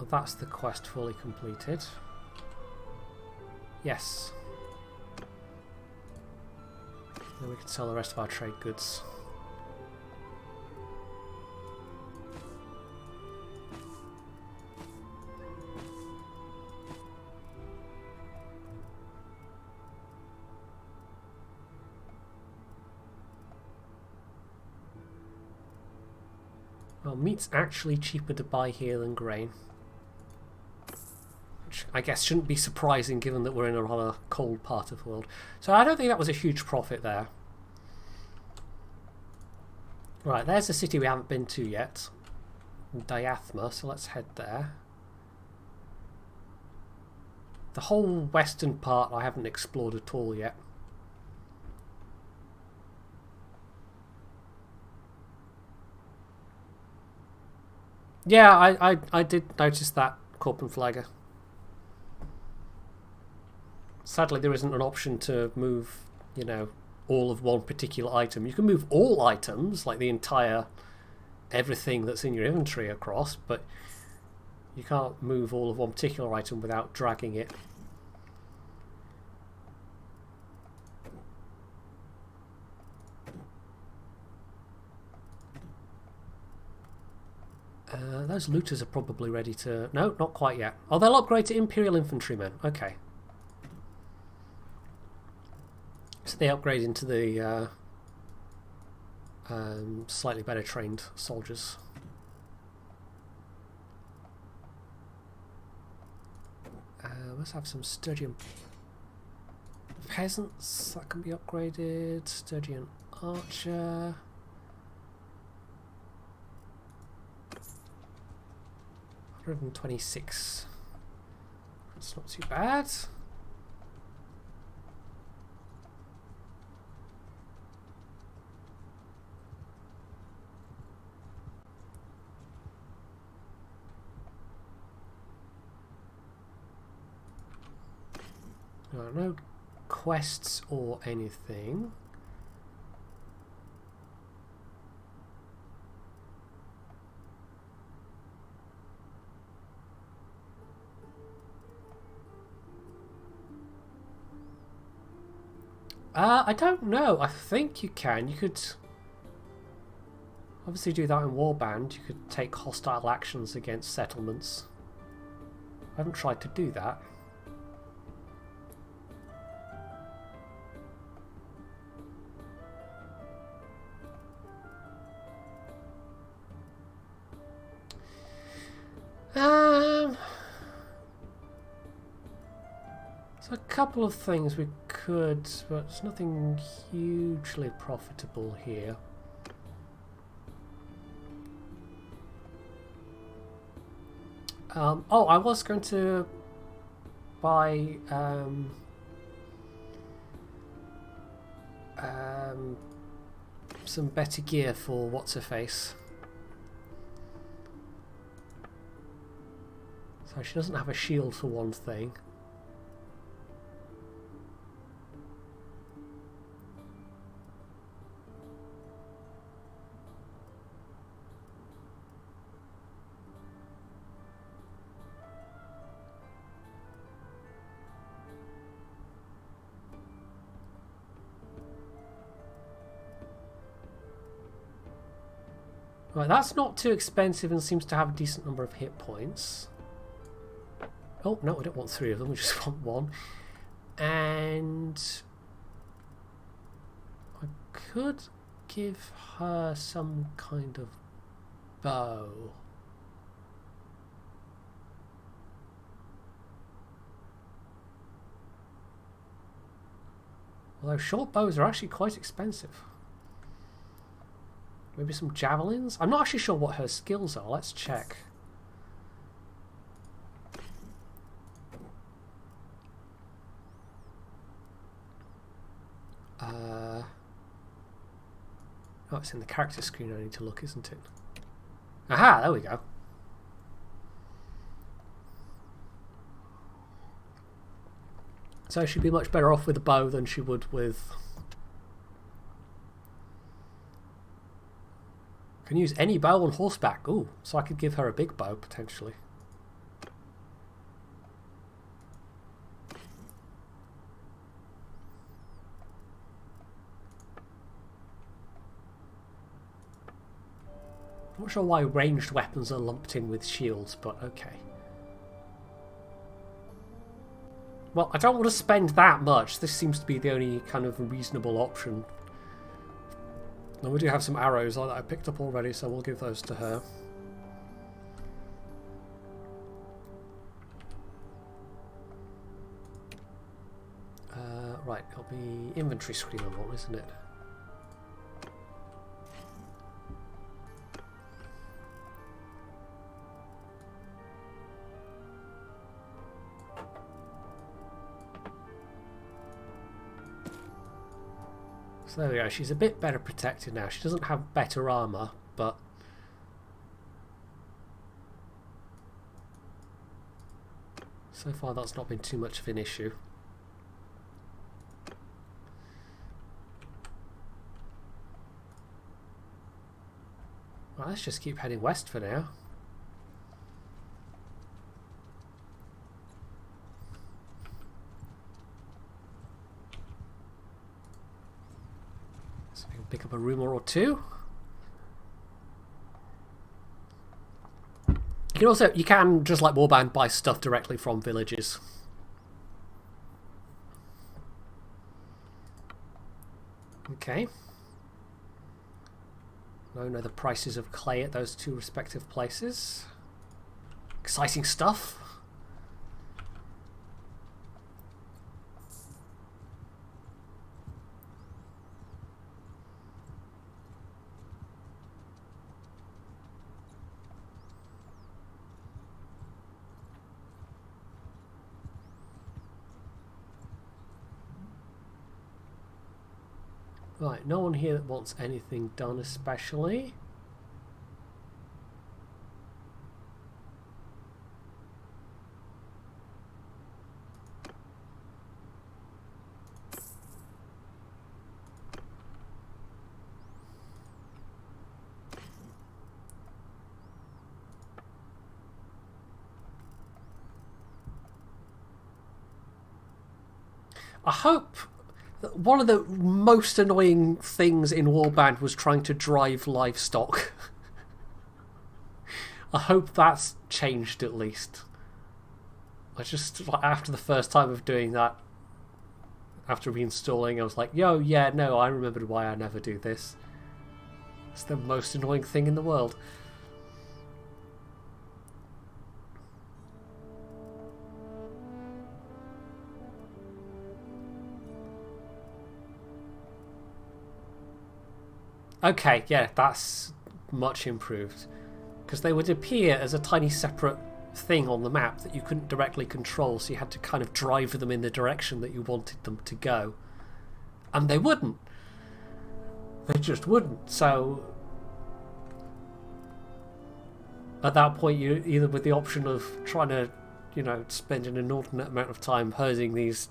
that's the quest fully completed. Yes. Then we can sell the rest of our trade goods. Well, meat's actually cheaper to buy here than grain. Which I guess shouldn't be surprising given that we're in a rather cold part of the world. So I don't think that was a huge profit there. Right, there's a city we haven't been to yet. Diathma, so let's head there. The whole western part I haven't explored at all yet. Yeah, I did notice that, Korpenflagger. Sadly, there isn't an option to move, you know, all of one particular item. You can move all items, like the entire everything that's in your inventory across, but you can't move all of one particular item without dragging it. Those looters are probably ready to... No, not quite yet. Oh, they'll upgrade to Imperial Infantrymen. Okay. So they upgrade into the slightly better trained soldiers. Let's have some Sturgeon peasants that can be upgraded. Sturgeon archer. $126. That's not too bad. No quests or anything. I don't know. I think you can. You could obviously do that in Warband. You could take hostile actions against settlements. I haven't tried to do that. So a couple of things we could, but there's nothing hugely profitable here. Oh, I was going to buy some better gear for what's-her-face. So she doesn't have a shield for one thing. Right, that's not too expensive and seems to have a decent number of hit points. Oh, no, we don't want 3 of them, we just want 1. And I could give her some kind of bow. Although short bows are actually quite expensive. Maybe some javelins? I'm not actually sure what her skills are. Let's check. Oh, it's in the character screen I need to look, isn't it? Aha, there we go. So she'd be much better off with a bow than she would with... Can use any bow on horseback. Ooh, so I could give her a big bow, potentially. I'm not sure why ranged weapons are lumped in with shields, but okay. Well, I don't want to spend that much. This seems to be the only kind of reasonable option. And we do have some arrows that I picked up already, so we'll give those to her. Right, it'll be inventory screen I want, isn't it? So there we go, she's a bit better protected now. She doesn't have better armour, but... so far that's not been too much of an issue. Right, let's just keep heading west for now. Pick up a rumour or two. You can just like Warband buy stuff directly from villages. Okay. I know the prices of clay at those two respective places. Exciting stuff. Right, no one here that wants anything done especially. I hope that one of the most annoying things in Warband was trying to drive livestock. I hope that's changed at least. I just, after the first time of doing that, after reinstalling, I was like, yo, yeah, no, I remembered why I never do this. It's the most annoying thing in the world. Okay, yeah, that's much improved. Because they would appear as a tiny separate thing on the map that you couldn't directly control, so you had to kind of drive them in the direction that you wanted them to go. And they wouldn't. They just wouldn't. So at that point, you either with the option of trying to, you know, spend an inordinate amount of time herding these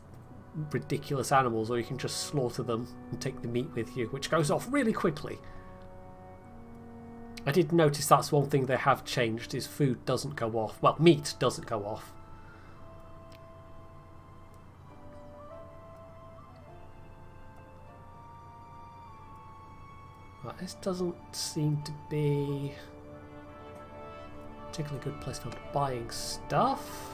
ridiculous animals, or you can just slaughter them and take the meat with you, which goes off really quickly. I did notice that's one thing they have changed, is food doesn't go off. Well, meat doesn't go off. Right, this doesn't seem to be a particularly good place for buying stuff.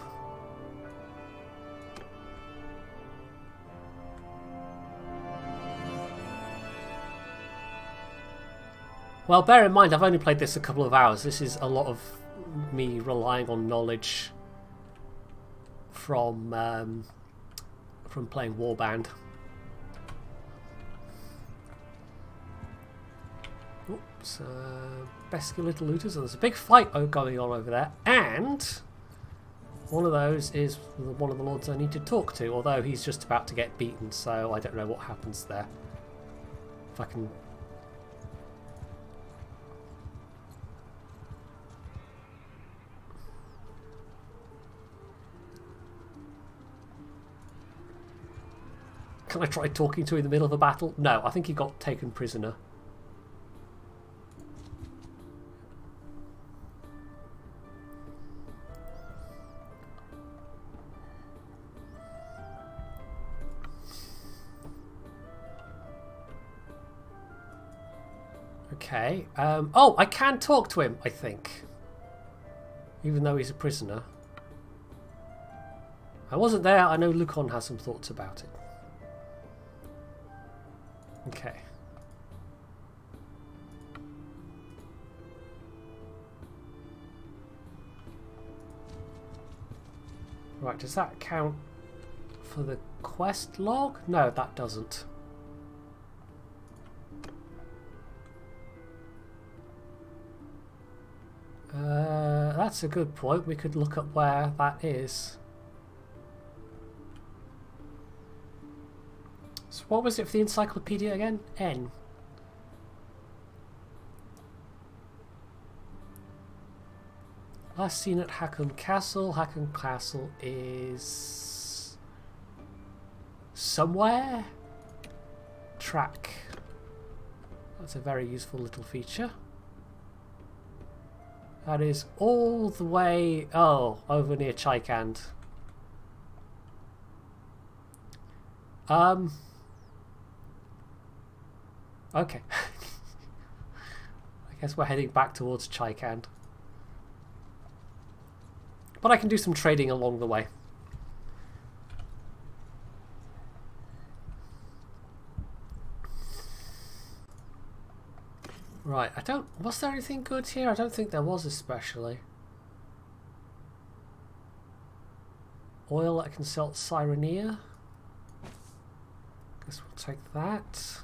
Well, bear in mind, I've only played this a couple of hours. This is a lot of me relying on knowledge from playing Warband. Oops, pesky little looters, and there's a big fight going on over there, and one of those is one of the lords I need to talk to, although he's just about to get beaten, so I don't know what happens there. If I can... Can I try talking to him in the middle of a battle? No, I think he got taken prisoner. Okay. Oh, I can talk to him, I think. Even though he's a prisoner. I wasn't there. I know Lucon has some thoughts about it. Okay. Right, does that count for the quest log? No, that doesn't. That's a good point. We could look up where that is. So what was it for the encyclopedia again? N. Last seen at Hakon Castle. Hakon Castle is somewhere. Track. That's a very useful little feature. That is all the way, oh, over near Chaikand. Okay. I guess we're heading back towards Chaikand. But I can do some trading along the way. Right, I don't... Was there anything good here? I don't think there was especially. Oil I can sell at Cyrenea. Guess we'll take that.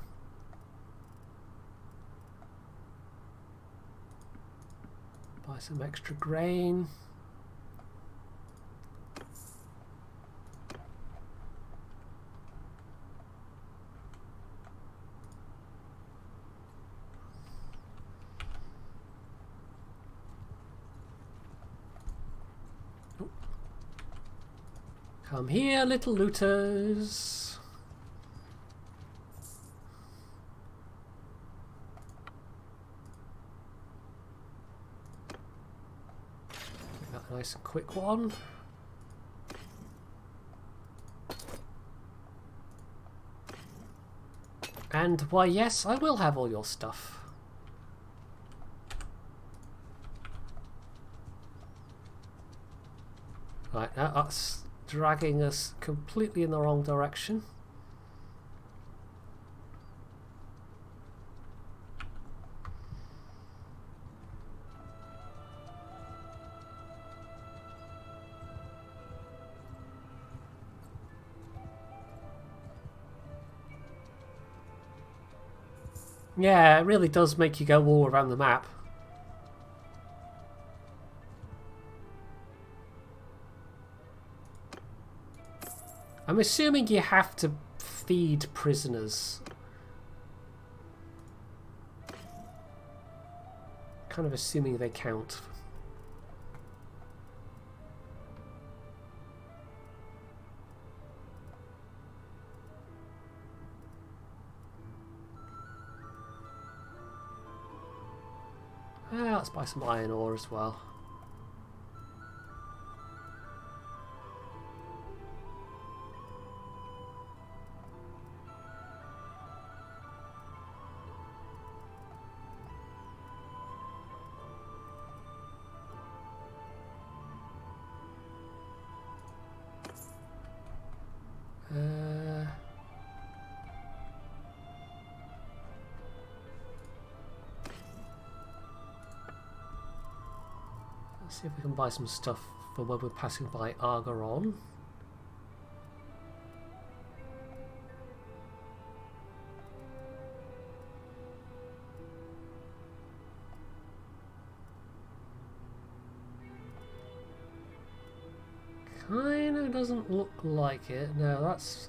Buy some extra grain. Come here, little looters. Make that a nice and quick one. And why, yes, I will have all your stuff. Right, now that's dragging us completely in the wrong direction. Yeah, it really does make you go all around the map. I'm assuming you have to feed prisoners. Kind of assuming they count. Let's buy some iron ore as well. Let's see if we can buy some stuff for when we're passing by Argaron. Kinda doesn't look like it. No, that's...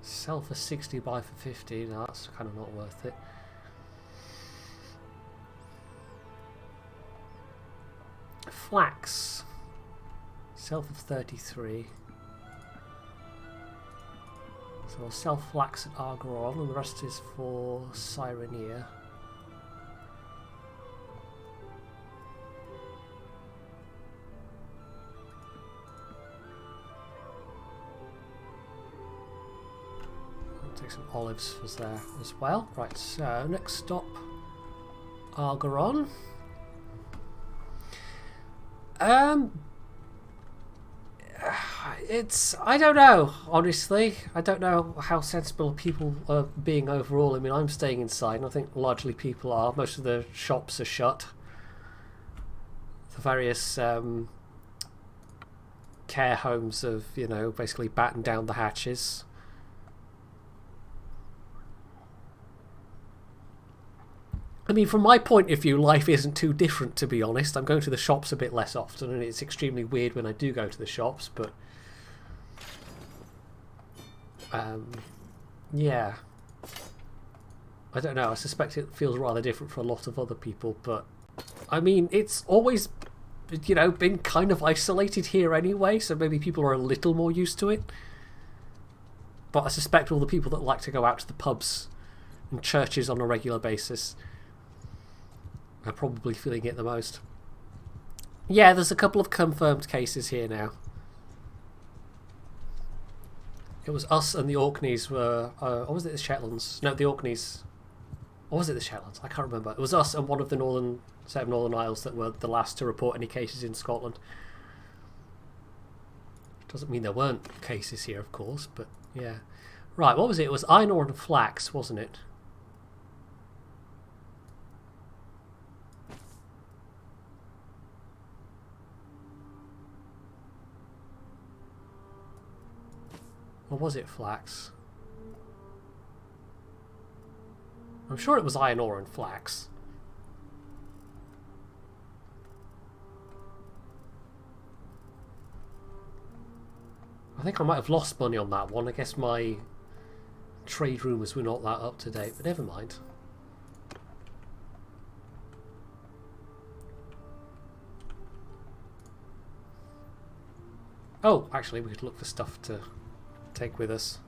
Sell for 60, buy for 50. No, that's kind of not worth it. Flax. Sell for 33. So I'll sell flax at Argaron and the rest is for Cyrenea. Take some olives for there as well. Right, so next stop, Argaron. I don't know, honestly. I don't know how sensible people are being overall. I mean, I'm staying inside, and I think largely people are. Most of the shops are shut. The various care homes have, you know, basically battened down the hatches. I mean, from my point of view, life isn't too different, to be honest. I'm going to the shops a bit less often, and it's extremely weird when I do go to the shops, but... yeah. I don't know, I suspect it feels rather different for a lot of other people, but... I mean, it's always, you know, been kind of isolated here anyway, so maybe people are a little more used to it. But I suspect all the people that like to go out to the pubs and churches on a regular basis are probably feeling it the most. Yeah, there's a couple of confirmed cases here now. It was us and the Orkneys were... or was it the Shetlands? No, the Orkneys. Or was it the Shetlands? I can't remember. It was us and one of the set of Northern Isles that were the last to report any cases in Scotland. Doesn't mean there weren't cases here, of course, but yeah. Right, what was it? It was iron ore and flax, wasn't it? Or was it flax? I'm sure it was iron ore and flax. I think I might have lost money on that one. I guess my trade rumours were not that up to date, but never mind. Oh, actually, we could look for stuff to take with us.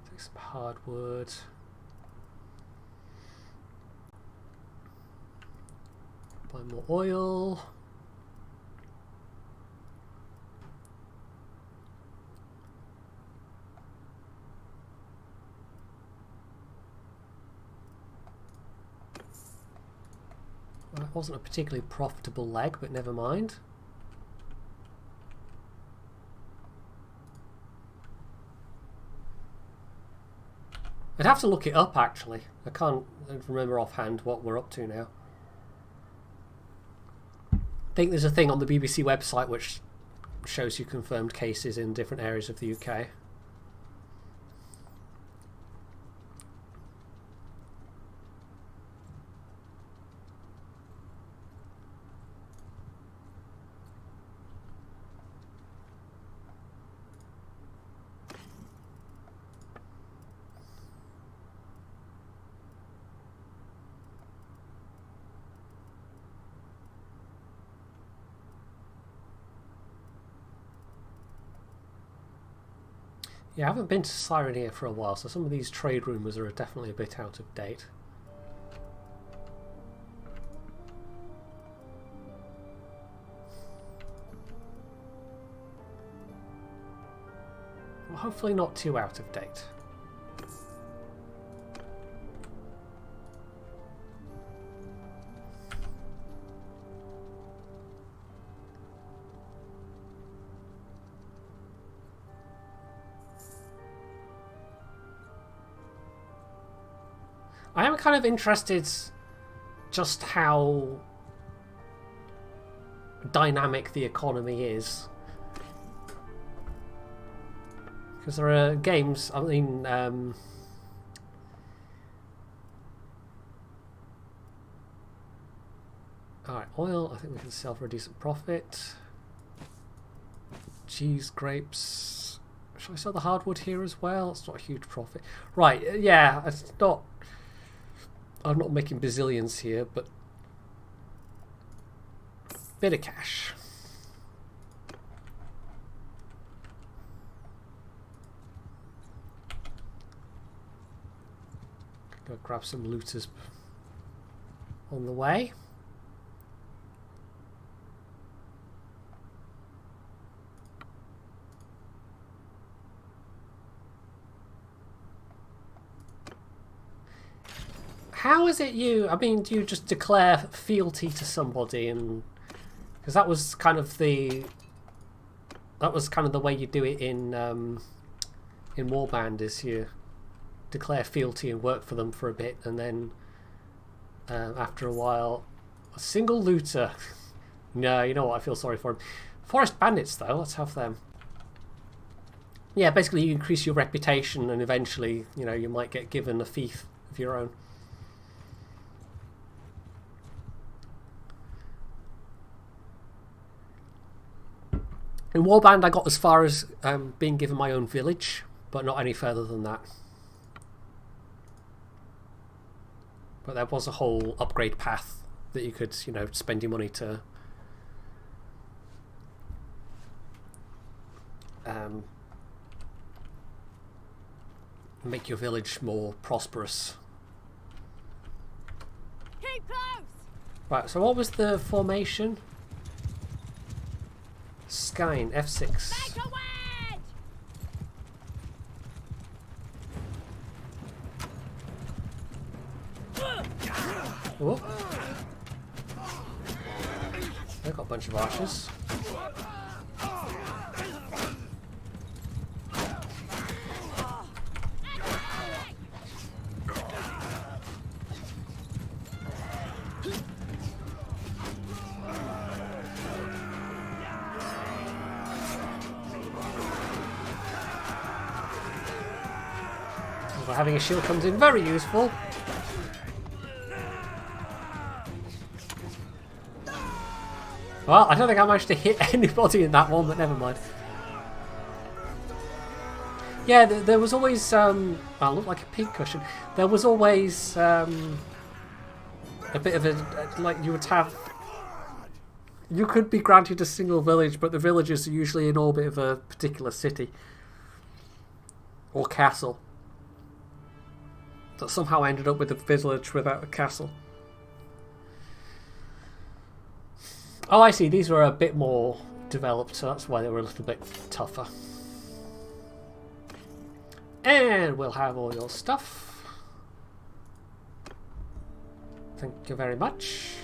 Take some hardwood. Buy more oil. Well, that wasn't a particularly profitable leg, but never mind. I'd have to look it up, actually. I can't remember offhand what we're up to now. I think there's a thing on the BBC website which shows you confirmed cases in different areas of the UK. Yeah, I haven't been to Sireneer for a while, so some of these trade rumours are definitely a bit out of date. Well, hopefully not too out of date. I am kind of interested just how dynamic the economy is. Because there are games, I mean, alright, oil, I think we can sell for a decent profit. Cheese, grapes. Should I sell the hardwood here as well? It's not a huge profit. Right, yeah, it's not... I'm not making bazillions here, but bit of cash. Go grab some looters on the way. How is it you... I mean, do you just declare fealty to somebody and... Because that was kind of the... That was kind of the way you do it in Warband, is you declare fealty and work for them for a bit, and then after a while... A single looter. No, you know what, I feel sorry for him. Forest bandits, though, let's have them. Yeah, basically you increase your reputation and eventually, you know, you might get given a fief of your own. In Warband, I got as far as being given my own village, but not any further than that. But there was a whole upgrade path that you could, you know, spend your money to make your village more prosperous. Keep close! Right, so what was the formation? Skine, F6. Make a wedge! Oh. They've got a bunch of archers. Well, having a shield comes in very useful. Well, I don't think I managed to hit anybody in that one, but never mind. Yeah, there was always, well, it looked like a pink cushion. There was always a bit of a, like you would have, you could be granted a single village, but the villages are usually in orbit of a particular city or castle. That somehow ended up with a village without a castle. Oh, I see. These were a bit more developed, so that's why they were a little bit tougher. And we'll have all your stuff. Thank you very much.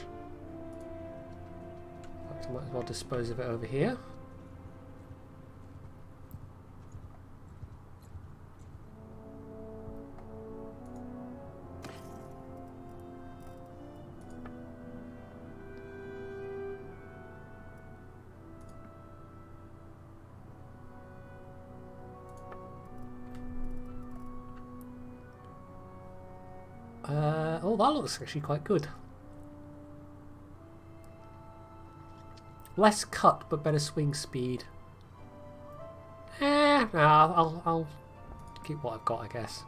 I might as well dispose of it over here. Oh, that looks actually quite good. Less cut, but better swing speed. No, I'll keep what I've got, I guess.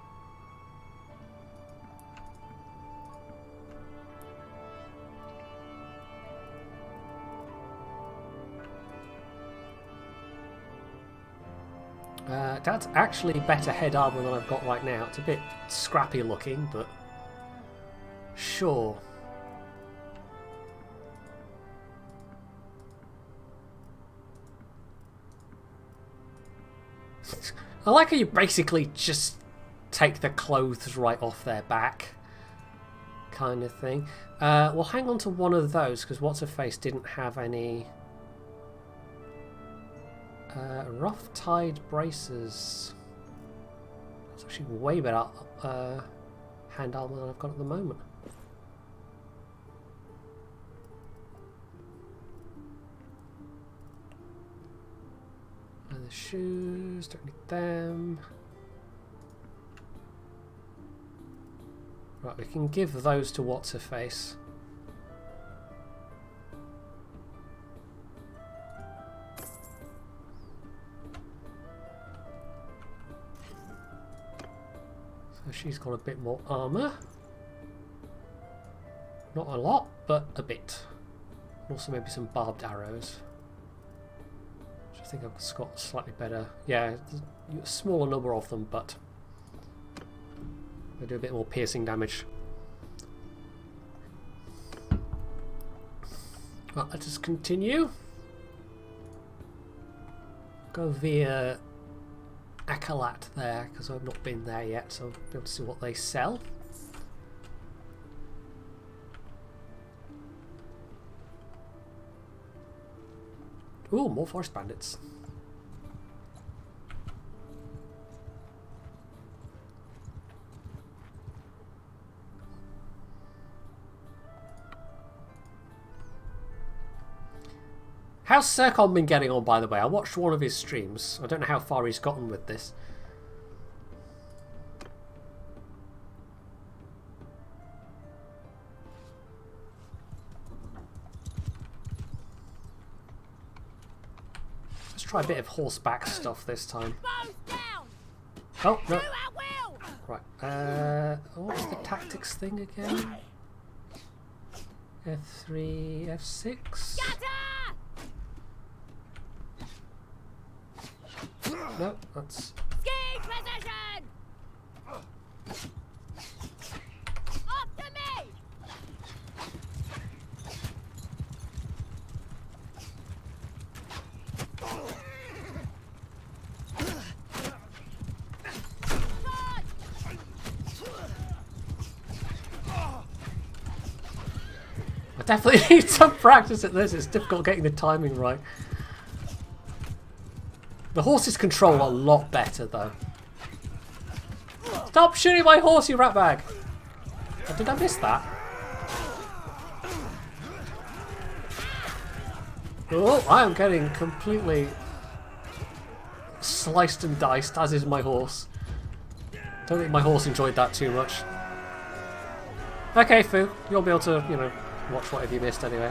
That's actually better head armor than I've got right now. It's a bit scrappy looking, but sure. I like how you basically just take the clothes right off their back, kind of thing. We'll hang on to one of those because What's-Her-Face didn't have any rough tide braces. It's actually way better hand armor than I've got at the moment. And the shoes, don't need them. Right, we can give those to What's-Her-Face. So she's got a bit more armour. Not a lot, but a bit. And also maybe some barbed arrows. Which I think I've got slightly better. Yeah, a smaller number of them, but they do a bit more piercing damage. Well, let's just continue. Go via Akalat there, because I've not been there yet, so I'll be able to see what they sell. Ooh, more forest bandits. How's Sercon been getting on, by the way? I watched one of his streams. I don't know how far he's gotten with this. Let's try a bit of horseback stuff this time. Oh, no. Right. What's the tactics thing again? F3, F6? No, that's... Ski position! After me! definitely need some practice at this. It's difficult getting the timing right. The horses control a lot better, though. Stop shooting my horse, you ratbag! Oh, did I miss that? Oh, I am getting completely sliced and diced, as is my horse. Don't think my horse enjoyed that too much. Okay, Fu, you'll be able to, you know, watch whatever you missed anyway.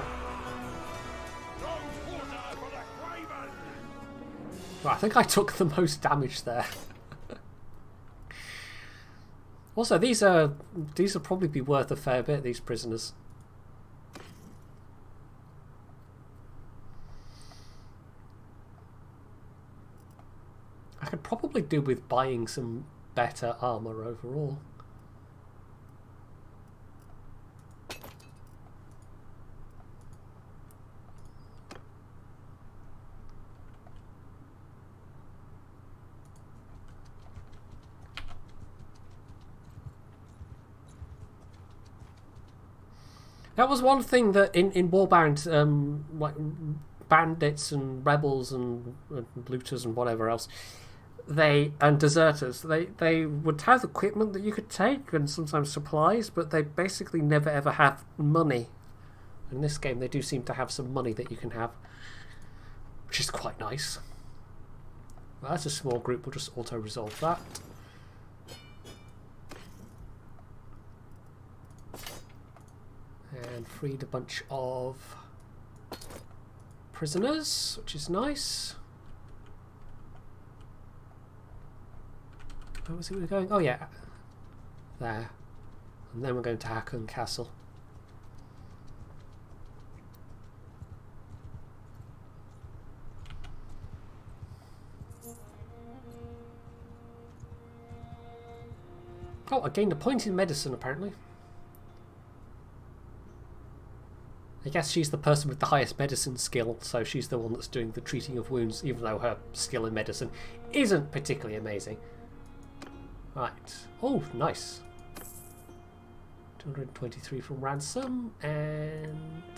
Well, I think I took the most damage there. Also, these will probably be worth a fair bit, these prisoners. I could probably do with buying some better armor overall. That was one thing that in Warbound, like bandits and rebels and looters and whatever else, and deserters, they would have equipment that you could take and sometimes supplies, but they basically never ever have money. In this game, they do seem to have some money that you can have, which is quite nice. Well, that's a small group. We'll just auto-resolve that. And freed a bunch of prisoners, which is nice. Where was it we were going? Oh yeah, there. And then we're going to Hakon Castle. Oh, I gained a point in medicine apparently. I guess she's the person with the highest medicine skill, so she's the one that's doing the treating of wounds, even though her skill in medicine isn't particularly amazing. Right. Oh, nice. 223 from ransom, and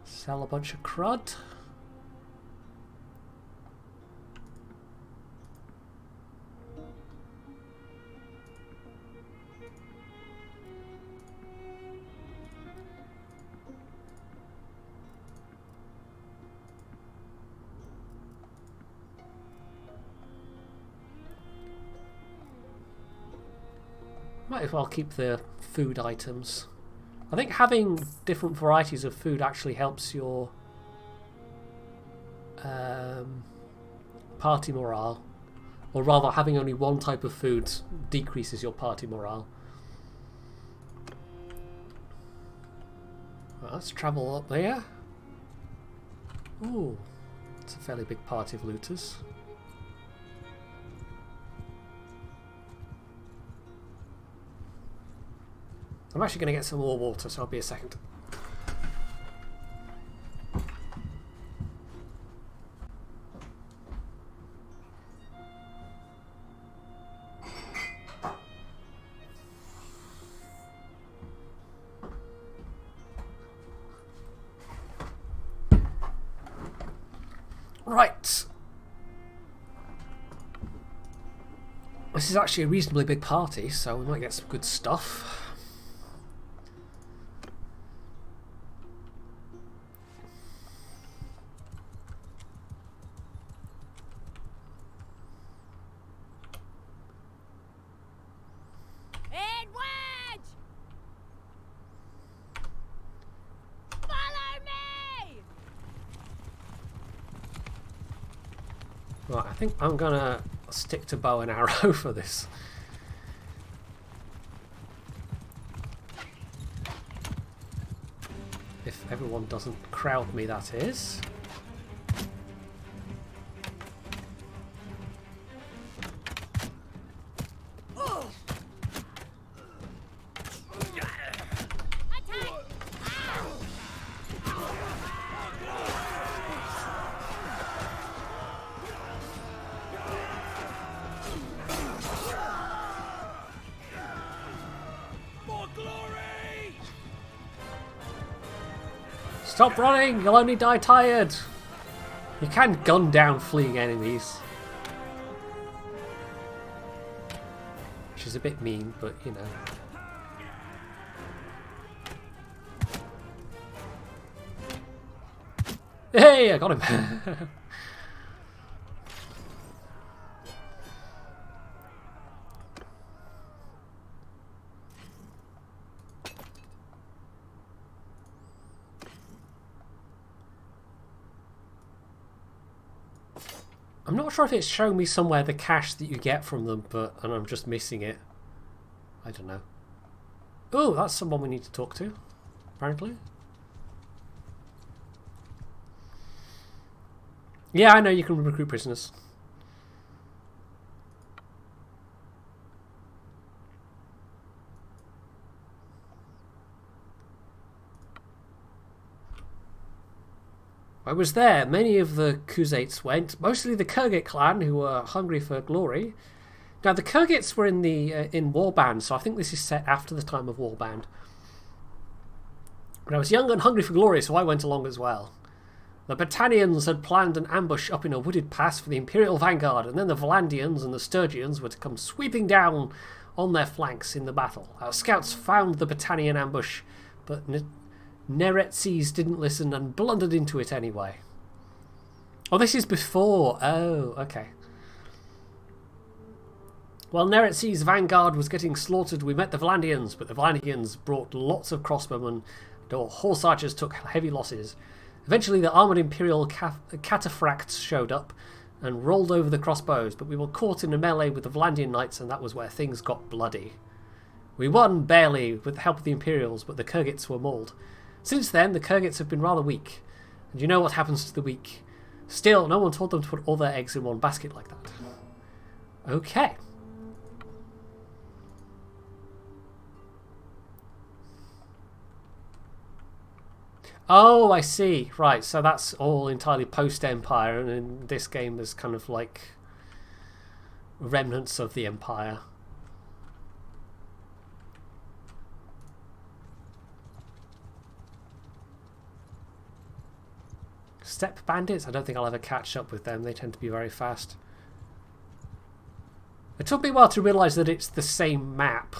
sell a bunch of crud. Might as well keep the food items. I think having different varieties of food actually helps your party morale. Or rather, having only one type of food decreases your party morale. Well, let's travel up there. Ooh, it's a fairly big party of looters. I'm actually going to get some more water, so I'll be a second. Right. This is actually a reasonably big party, so we might get some good stuff. Right, I think I'm gonna stick to bow and arrow for this. If everyone doesn't crowd me, that is. For glory! Stop running! You'll only die tired! You can gun down fleeing enemies. Which is a bit mean, but you know. Hey, I got him! I'm not sure if it's showing me somewhere the cash that you get from them, and I'm just missing it. I don't know. Oh, that's someone we need to talk to, apparently. Yeah, I know you can recruit prisoners. I was there. Many of the Khuzaits went, mostly the Kurgit clan, who were hungry for glory. Now, the Kurgits were in Warband, so I think this is set after the time of Warband. But I was young and hungry for glory, so I went along as well. The Battanians had planned an ambush up in a wooded pass for the Imperial vanguard, and then the Valandians and the Sturgians were to come sweeping down on their flanks in the battle. Our scouts found the Battanian ambush, but Neretzes didn't listen and blundered into it anyway. Oh, this is before. Oh, okay. While Neretzes' vanguard was getting slaughtered, we met the Valandians, but the Valandians brought lots of crossbowmen, or horse archers took heavy losses. Eventually, the armoured Imperial cataphracts showed up and rolled over the crossbows, but we were caught in a melee with the Valandian knights, and that was where things got bloody. We won barely with the help of the Imperials, but the Kurgits were mauled. Since then, the Kurgits have been rather weak. And you know what happens to the weak. Still, no one told them to put all their eggs in one basket like that. Okay. Oh, I see. Right, so that's all entirely post-Empire, and in this game there's kind of like remnants of the Empire. Steppe bandits? I don't think I'll ever catch up with them. They tend to be very fast. It took me a while to realise that it's the same map.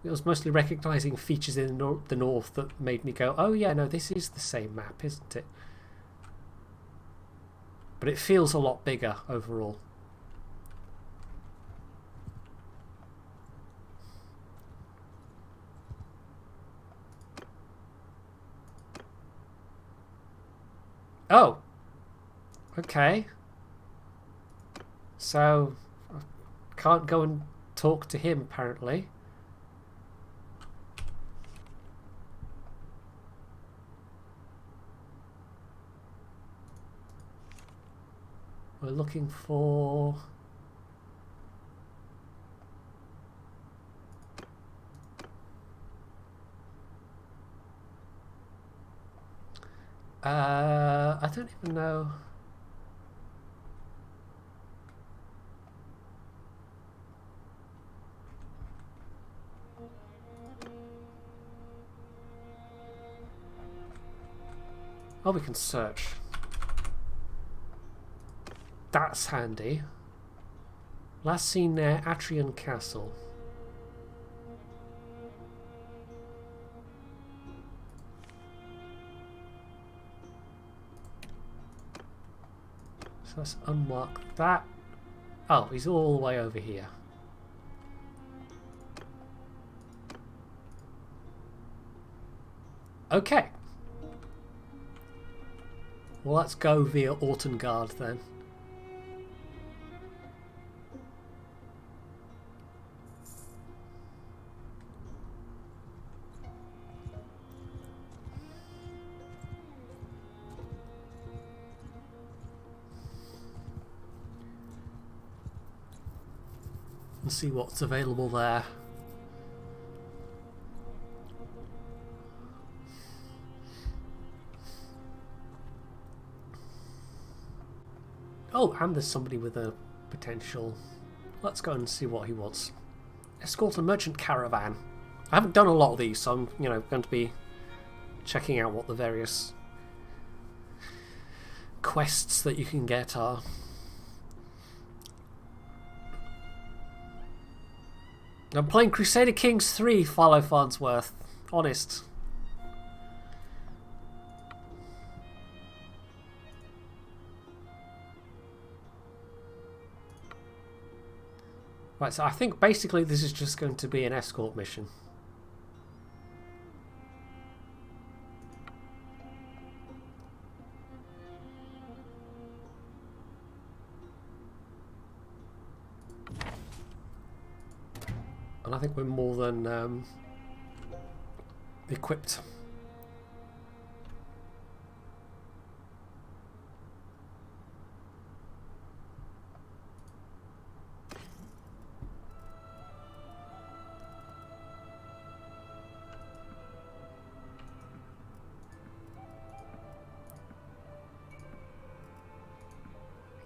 It was mostly recognising features in the north that made me go, oh yeah, no, this is the same map, isn't it? But it feels a lot bigger overall. Oh, okay. So, I can't go and talk to him, apparently. We're looking for... I don't even know. Oh, we can search. That's handy. Last seen near Atrian Castle. So let's unmark that. Oh, he's all the way over here. Okay. Well, let's go via Ortengard then. And see what's available there. Oh, and there's somebody with a potential. Let's go and see what he wants. Escort a merchant caravan. I haven't done a lot of these, so I'm, going to be checking out what the various quests that you can get are. I'm playing Crusader Kings 3, Philo Farnsworth. Honest. Right, so I think basically this is just going to be an escort mission. And I think we're more than equipped.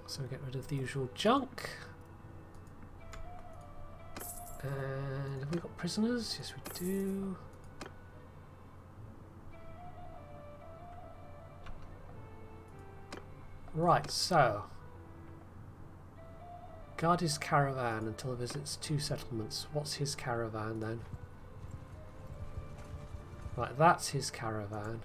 So get rid of the usual junk. And have we got prisoners? Yes, we do. Right, so guard his caravan until it visits 2 settlements. What's his caravan then? Right, that's his caravan.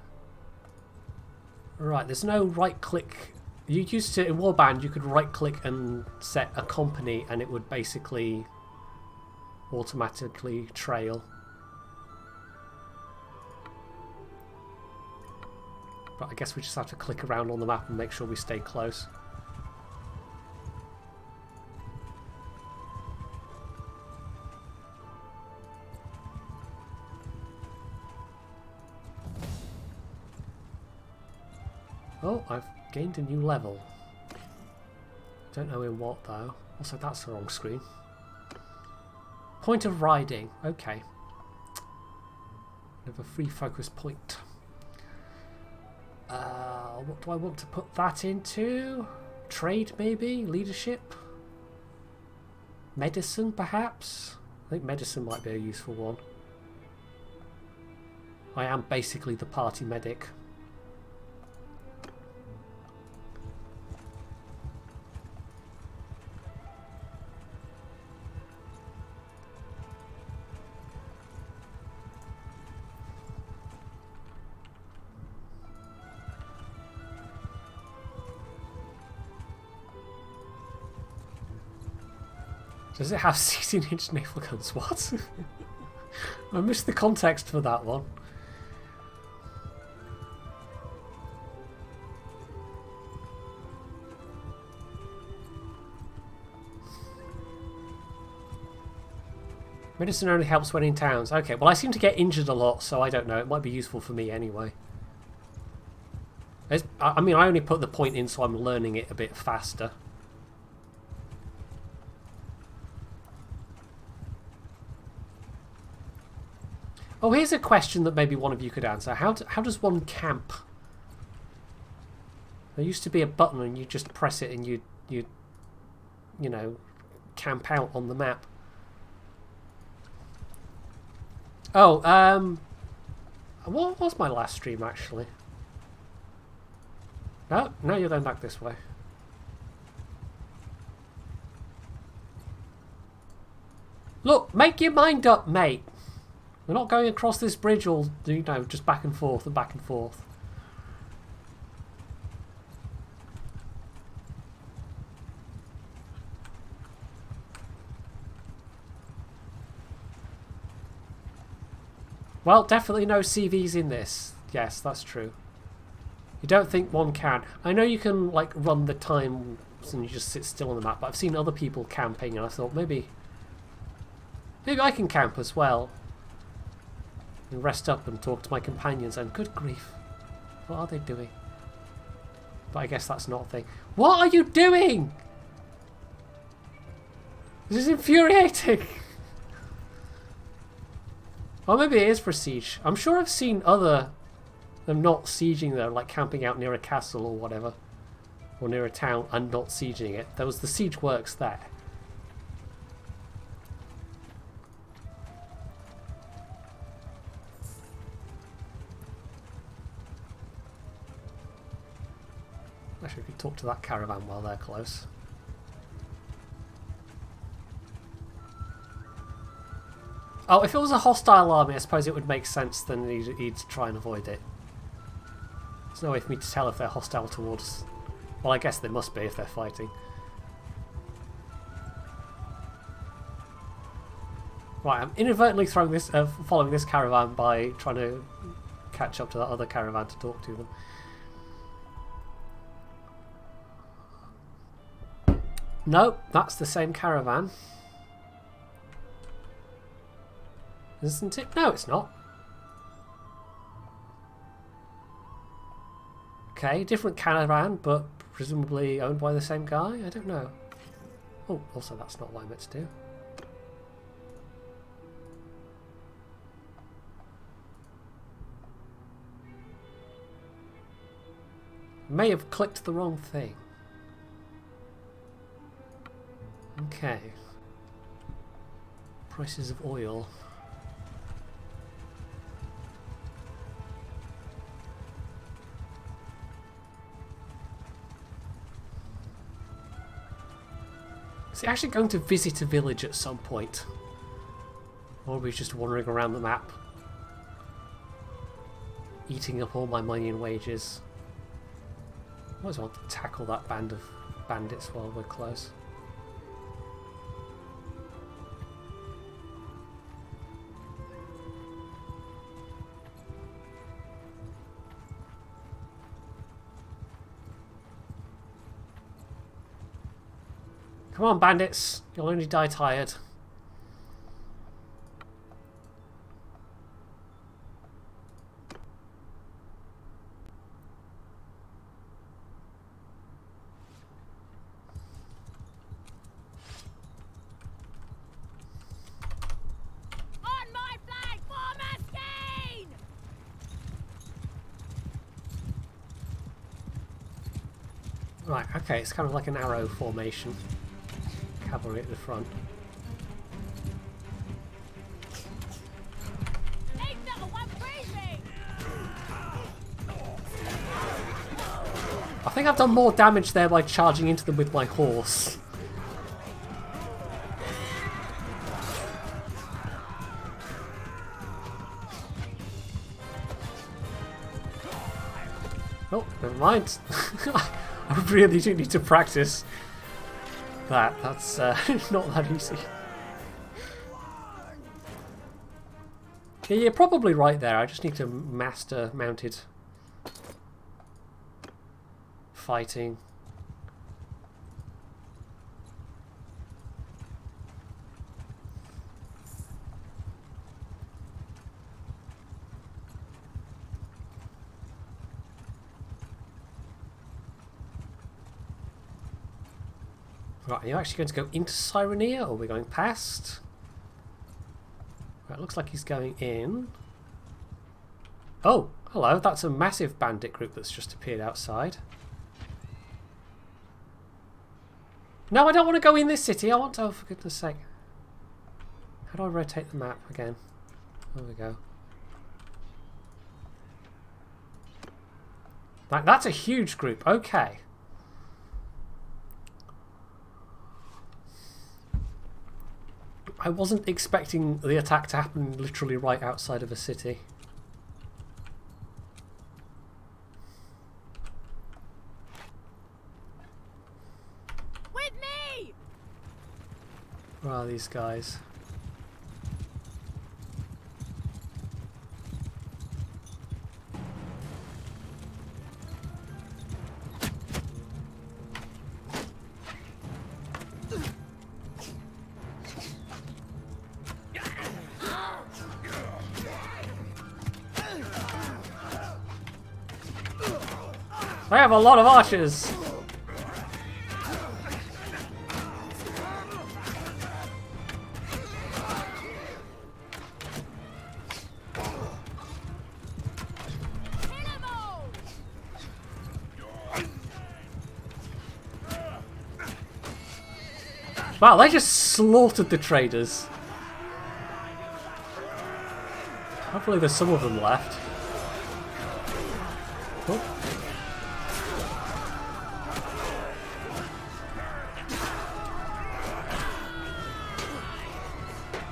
Right, there's no right click. You used to, in Warband, you could right click and set a company and it would basically automatically trail. But I guess we just have to click around on the map and make sure we stay close. Oh, I've gained a new level. Don't know in what though. Also, that's the wrong screen. Point of riding. Okay. Have a free focus point. What do I want to put that into? Trade, maybe? Leadership? Medicine, perhaps? I think medicine might be a useful one. I am basically the party medic. Does it have 16-inch naval guns? What? I missed the context for that one. Medicine only helps when in towns. Okay, well I seem to get injured a lot, so I don't know. It might be useful for me anyway. I mean, I only put the point in so I'm learning it a bit faster. Oh, here's a question that maybe one of you could answer. How does one camp? There used to be a button and you just press it and you know, camp out on the map. Oh, what was my last stream actually? Oh, now you're going back this way. Look, make your mind up, mate. We're not going across this bridge all, you know, just back and forth and back and forth. Well, definitely no CVs in this. Yes, that's true. You don't think one can. I know you can, like, run the times and you just sit still on the map, but I've seen other people camping and I thought maybe I can camp as well. And rest up and talk to my companions and good grief. What are they doing? But I guess that's not a thing. What are you doing? This is infuriating. Or maybe it is for siege. I'm sure I've seen them not sieging though, like camping out near a castle or whatever. Or near a town and not sieging it. There was the siege works there. Actually, we could talk to that caravan while they're close. Oh, if it was a hostile army, I suppose it would make sense. Then he'd try and avoid it. There's no way for me to tell if they're hostile towards... Well, I guess they must be if they're fighting. Right, I'm inadvertently following this caravan by trying to catch up to that other caravan to talk to them. No, that's the same caravan. Isn't it? No, it's not. Okay, different caravan, but presumably owned by the same guy? I don't know. Oh, also that's not what I meant to do. May have clicked the wrong thing. Okay. Prices of oil. Is he actually going to visit a village at some point? Or are we just wandering around the map? Eating up all my money and wages. I always want to tackle that band of bandits while we're close. Come on, bandits! You'll only die tired. On my flag, form a skein! Right, okay, it's kind of like an arrow formation. Cavalry at the front. Ain't no one breathing! I think I've done more damage there by charging into them with my horse. Oh, never mind. I really do need to practice that. That's not that easy. Yeah, you're probably right there. I just need to master mounted fighting. Right, are you actually going to go into Cyrenea, or are we going past? Right, looks like he's going in. Oh, hello, that's a massive bandit group that's just appeared outside. No, I don't want to go in this city. I want to, oh, for goodness sake. How do I rotate the map again? There we go. That's a huge group. Okay. I wasn't expecting the attack to happen literally right outside of a city. With me! Where are these guys? I have a lot of archers! Wow, they just slaughtered the traders. Hopefully there's some of them left. Oh.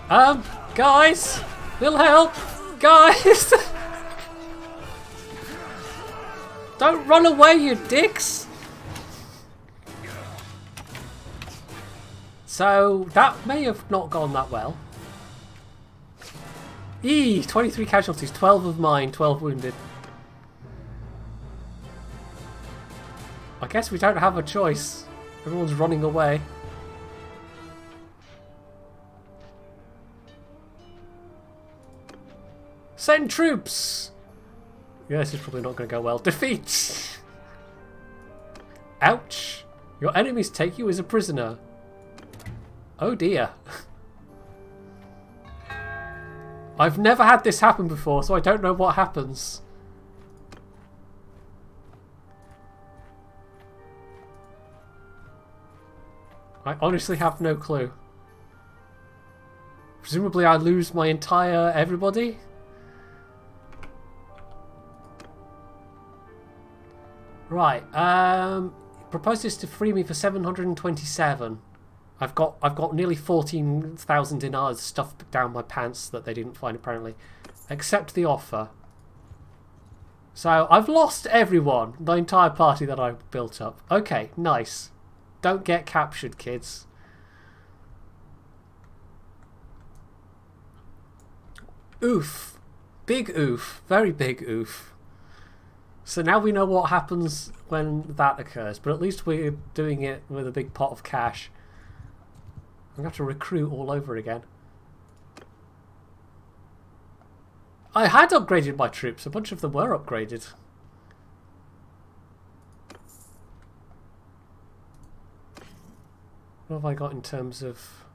Guys! Little help! Guys! Don't run away, you dicks! So, that may have not gone that well. 23 casualties, 12 of mine, 12 wounded. I guess we don't have a choice. Everyone's running away. Send troops! Yeah, this is probably not going to go well. Defeat! Ouch! Your enemies take you as a prisoner. Oh dear. I've never had this happen before, so I don't know what happens. I honestly have no clue. Presumably I lose my entire everybody? Right, proposes to free me for 727. I've got nearly 14,000 dinars stuffed down my pants that they didn't find apparently. Accept the offer. So I've lost everyone, the entire party that I built up. Okay, nice. Don't get captured, kids. Oof. Big oof. Very big oof. So now we know what happens when that occurs, but at least we're doing it with a big pot of cash. I'm going to have to recruit all over again. I had upgraded my troops. A bunch of them were upgraded. What have I got in terms of...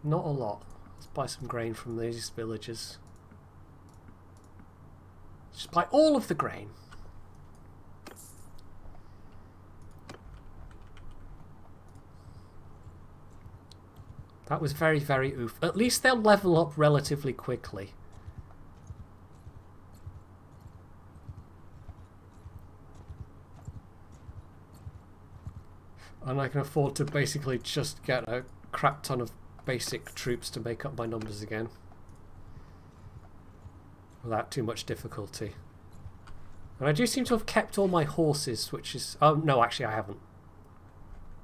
Not a lot. Let's buy some grain from these villagers. Just buy all of the grain. That was very, very oof. At least they'll level up relatively quickly. And I can afford to basically just get a crap ton of basic troops to make up my numbers again. Without too much difficulty. And I do seem to have kept all my horses, which is... Oh, no, actually I haven't.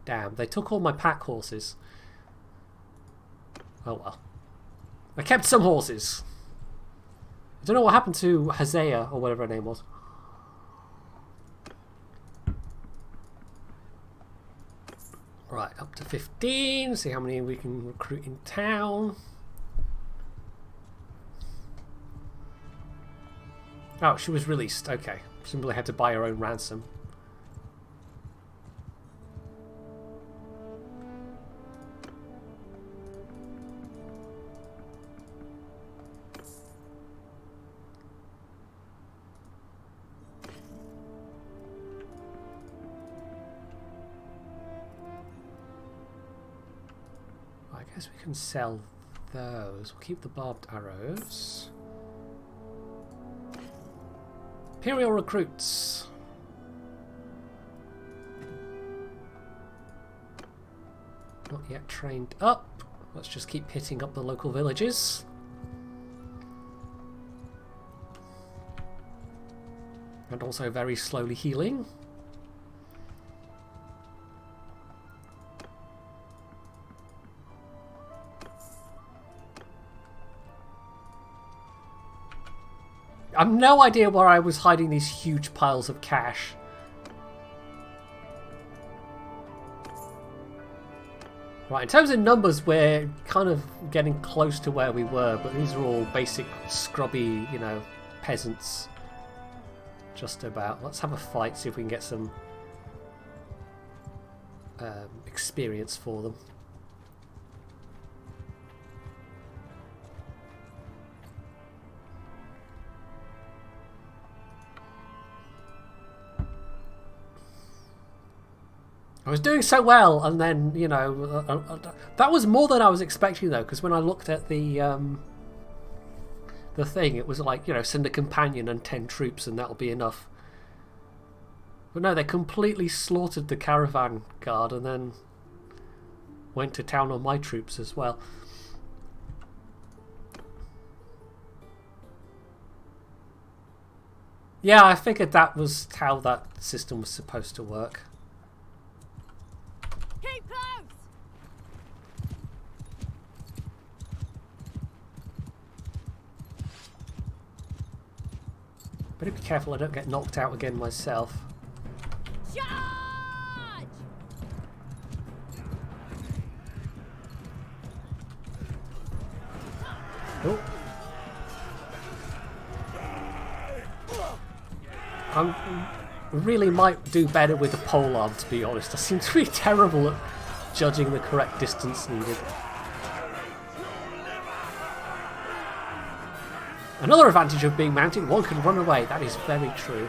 Damn, they took all my pack horses. Oh well. I kept some horses. I don't know what happened to Hosea, or whatever her name was. Right, up to 15. See how many we can recruit in town. Oh, she was released. Okay. Presumably had to buy her own ransom. I guess we can sell those. We'll keep the barbed arrows. Imperial recruits. Not yet trained up. Let's just keep hitting up the local villages. And also very slowly healing. I've no idea where I was hiding these huge piles of cash. Right, in terms of numbers, we're kind of getting close to where we were, but these are all basic, scrubby, you know, peasants. Just about. Let's have a fight, see if we can get some experience for them. I was doing so well, and then, you know, that was more than I was expecting, though, because when I looked at the thing, it was like, you know, send a companion and 10 troops, and that'll be enough. But no, they completely slaughtered the caravan guard and then went to town on my troops as well. Yeah, I figured that was how that system was supposed to work. Keep close! Better be careful I don't get knocked out again myself. Charge! Oh. I really might do better with the polearm, to be honest. I seem to be terrible at judging the correct distance needed. Another advantage of being mounted, one can run away. That is very true.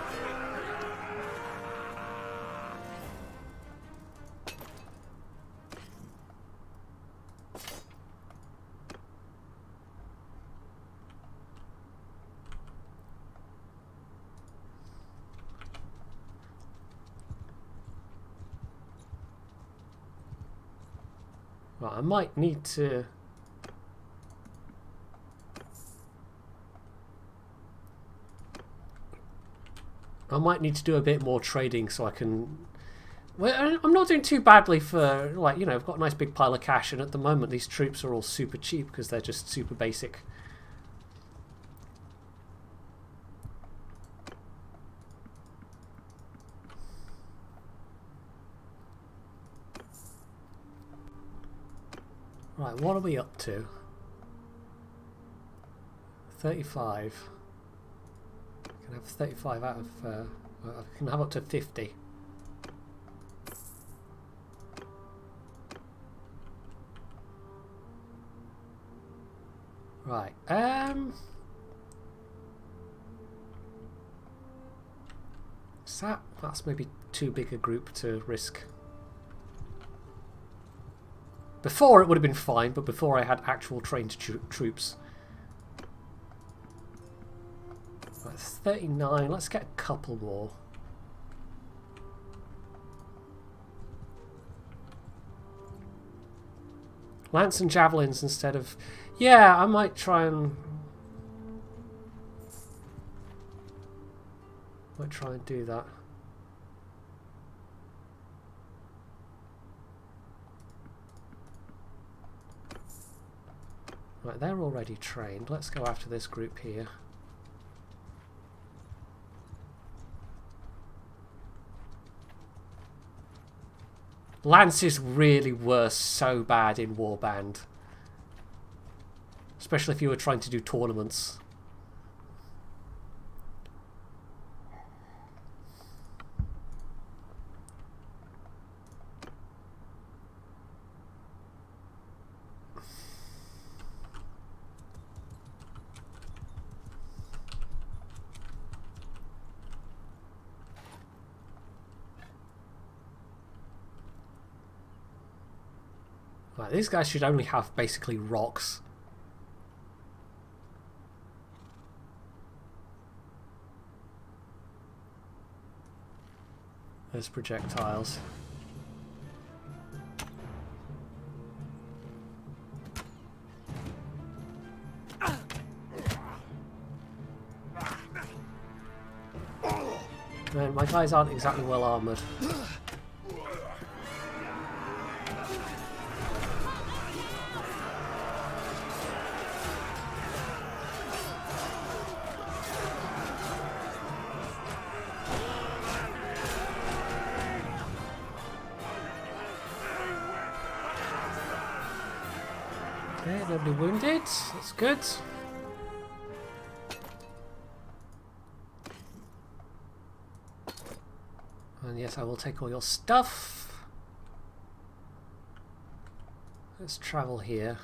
Right, I might need to... do a bit more trading so I can... Well, I'm not doing too badly for, like, you know, I've got a nice big pile of cash, and at the moment these troops are all super cheap because they're just super basic. Right, what are we up to? 35. I can have 35 out of... I can have up to 50. Right, that's maybe too big a group to risk. Before it would have been fine, but before I had actual trained troops. Right, 39, let's get a couple more. Lance and javelins instead of... Yeah, I might try and... do that. Right, they're already trained. Let's go after this group here. Lances really were so bad in Warband. Especially if you were trying to do tournaments. Right, these guys should only have basically rocks. There's projectiles. Man, my guys aren't exactly well armoured. Okay, nobody wounded. That's good. And yes, I will take all your stuff. Let's travel here.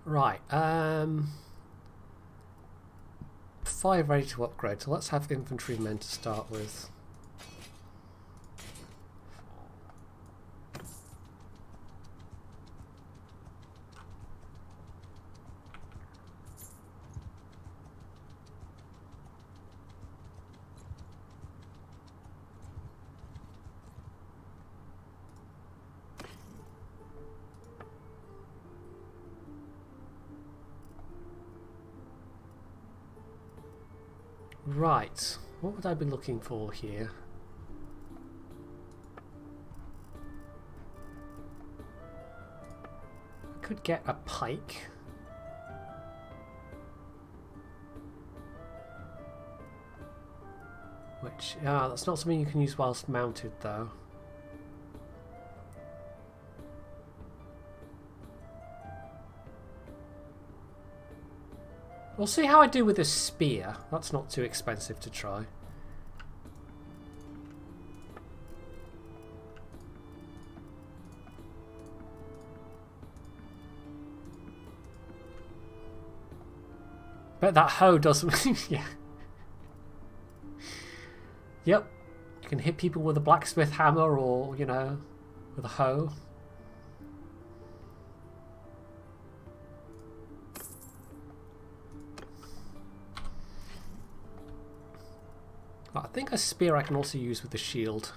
Right, 5 ready to upgrade, so let's have infantrymen to start with. Right, what would I be looking for here? I could get a pike. Which, that's not something you can use whilst mounted though. We'll see how I do with this spear. That's not too expensive to try. Bet that hoe doesn't... yeah. Yep. You can hit people with a blacksmith hammer or, you know, with a hoe. But I think a spear I can also use with the shield.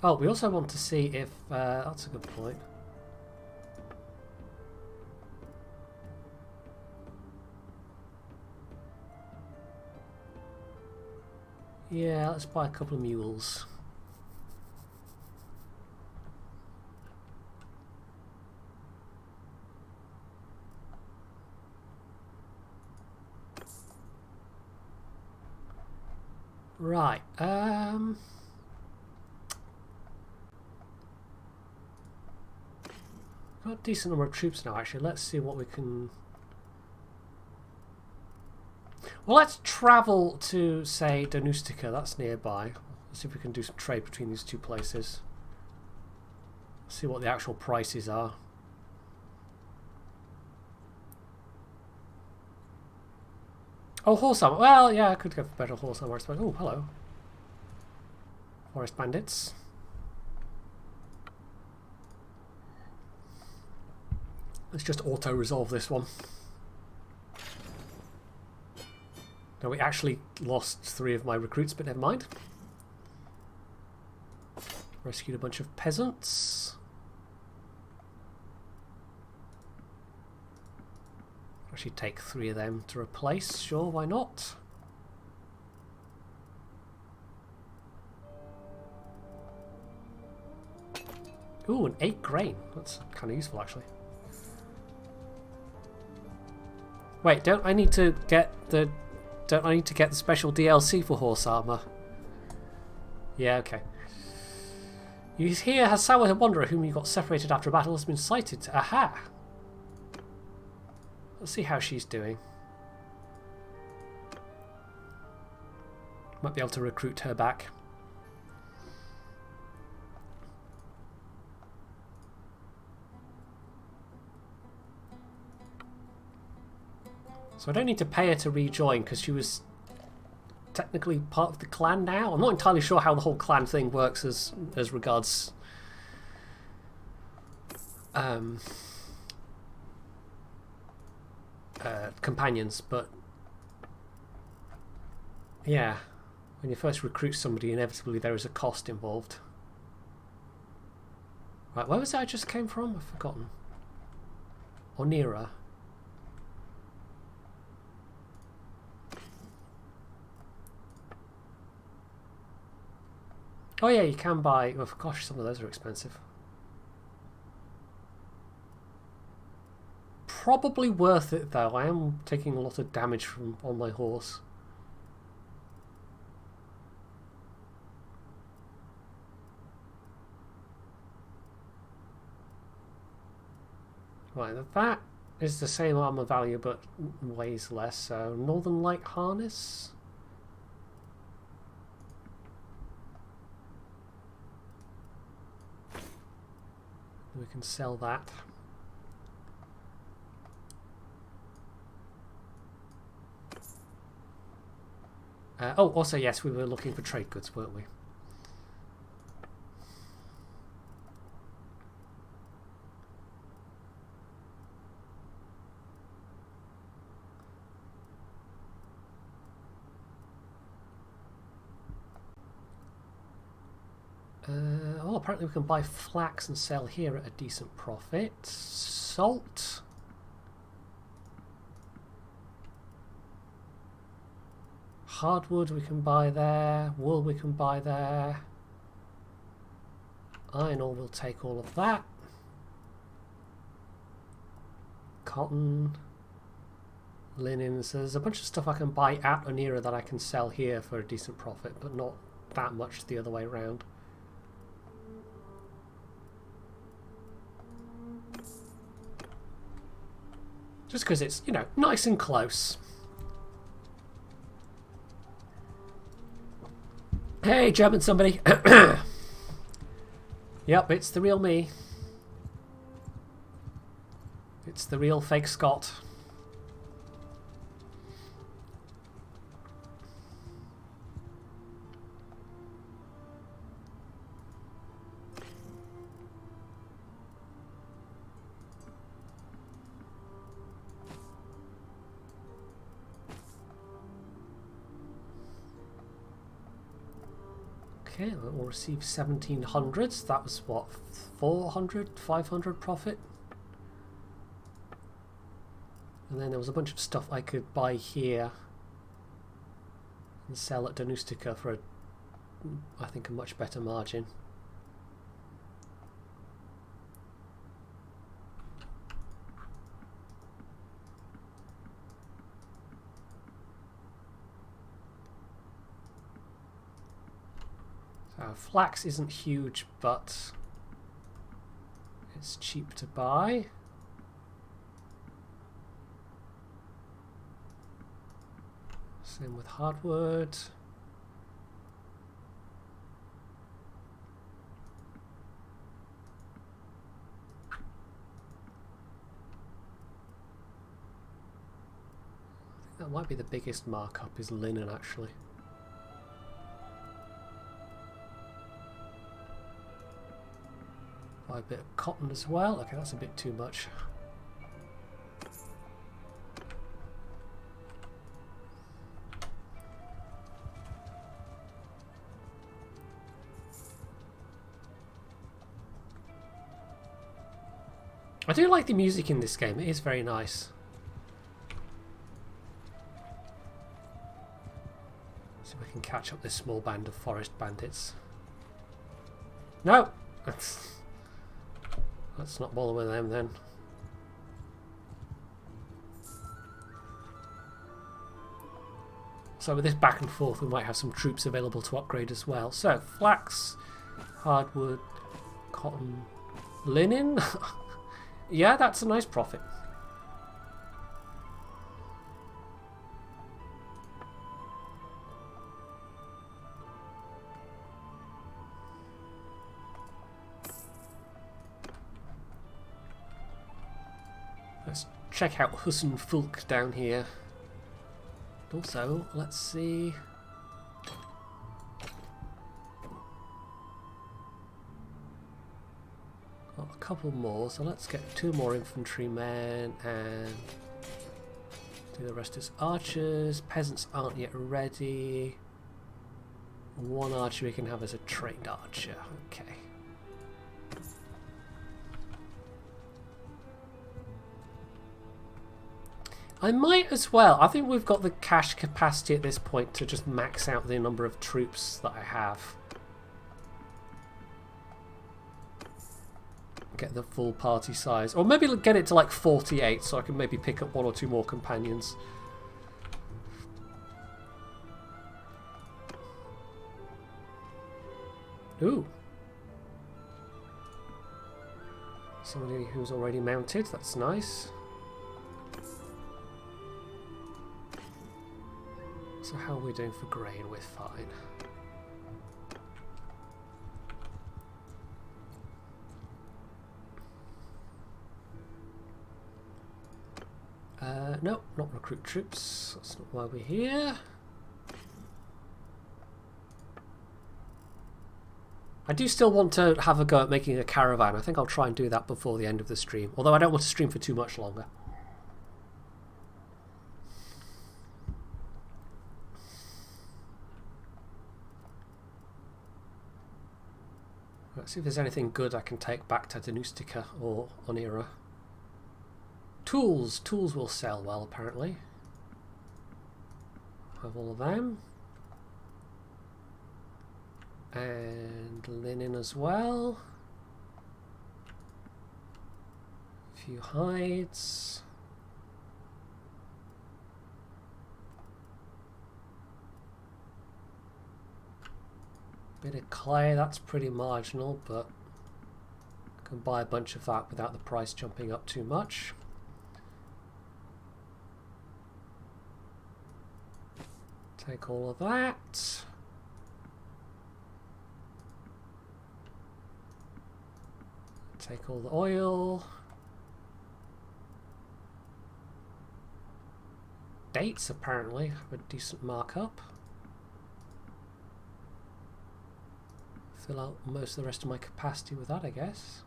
Oh, we also want to see if... that's a good point. Yeah, let's buy a couple of mules. Right, got a decent number of troops now actually. Let's see what we can... Well, let's travel to, say, Donustica, that's nearby. Let's see if we can do some trade between these two places. See what the actual prices are. Oh, horse armor. Well, yeah, I could go for better horse armor, I suppose. Oh, hello. Forest bandits. Let's just auto-resolve this one. No, we actually lost 3 of my recruits, but never mind. Rescued a bunch of peasants. Actually take 3 of them to replace, sure, why not? Ooh, an 8 grain. That's kind of useful, actually. Wait, don't I need to get the special DLC for horse armor? Yeah, okay. You hear Hasawa, the Wanderer, whom you got separated after a battle, has been sighted. Aha! Let's see how she's doing. Might be able to recruit her back. So I don't need to pay her to rejoin because she was technically part of the clan now. I'm not entirely sure how the whole clan thing works as regards companions, but yeah, when you first recruit somebody, inevitably there is a cost involved. Right, where was that I just came from? I've forgotten. Onira. Oh yeah, you can buy... Oh gosh, some of those are expensive. Probably worth it though. I am taking a lot of damage from on my horse. Right, that is the same armor value but weighs less. So Northern Light Harness. We can sell that. Oh, also, yes, we were looking for trade goods, weren't we? Oh, apparently we can buy flax and sell here at a decent profit. salt. Hardwood we can buy there. Wool we can buy there. Iron ore will take all of that. Cotton. Linen. So there's a bunch of stuff I can buy at Onira that I can sell here for a decent profit, but not that much the other way around. Just because it's, you know, nice and close. Hey, German somebody. Yep, it's the real me. It's the real fake Scott. Okay, we'll receive 1700s. That was what, 400, 500 profit? And then there was a bunch of stuff I could buy here and sell at Danustica for, I think, a much better margin. Flax isn't huge, but it's cheap to buy. Same with hardwood. I think that might be the biggest markup, is linen actually. Buy a bit of cotton as well. Okay, that's a bit too much. I do like the music in this game. It is very nice. See if we can catch up this small band of forest bandits. No! Let's not bother with them then. So with this back and forth we might have some troops available to upgrade as well. So flax, hardwood, cotton, linen. Yeah, that's a nice profit. Let's check out Husn Fulk down here. Also, let's see. Got a couple more, so let's get 2 more infantrymen and do the rest as archers. Peasants aren't yet ready. 1 archer we can have as a trained archer. Okay. I might as well. I think we've got the cash capacity at this point to just max out the number of troops that I have. Get the full party size. Or maybe get it to like 48 so I can maybe pick up 1 or 2 more companions. Ooh. Somebody who's already mounted. That's nice. So how are we doing for grain? We're fine. No, not recruit troops. That's not why we're here. I do still want to have a go at making a caravan. I think I'll try and do that before the end of the stream. Although I don't want to stream for too much longer. Let's see if there's anything good I can take back to Danustica or Onira. Tools. Tools will sell well, apparently. Have all of them. And linen as well. A few hides. Bit of clay, that's pretty marginal, but I can buy a bunch of that without the price jumping up too much. Take all of that. Take all the oil. Dates apparently have a decent markup. Fill out most of the rest of my capacity with that, I guess.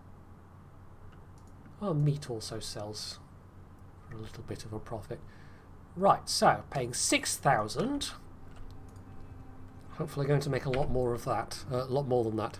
Oh, meat also sells for a little bit of a profit. Right, so paying 6,000. Hopefully going to make a lot more of that. A lot more than that.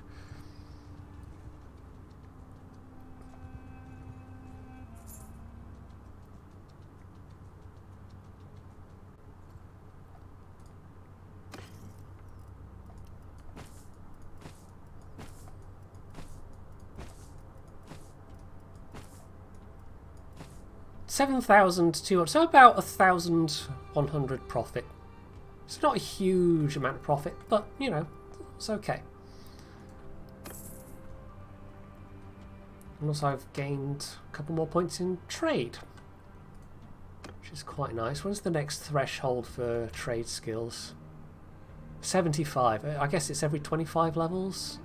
$7,200, so about 1,100 profit. It's not a huge amount of profit, but you know, it's okay. And also I've gained a couple more points in trade, which is quite nice. When's the next threshold for trade skills? 75. I guess it's every 25 levels.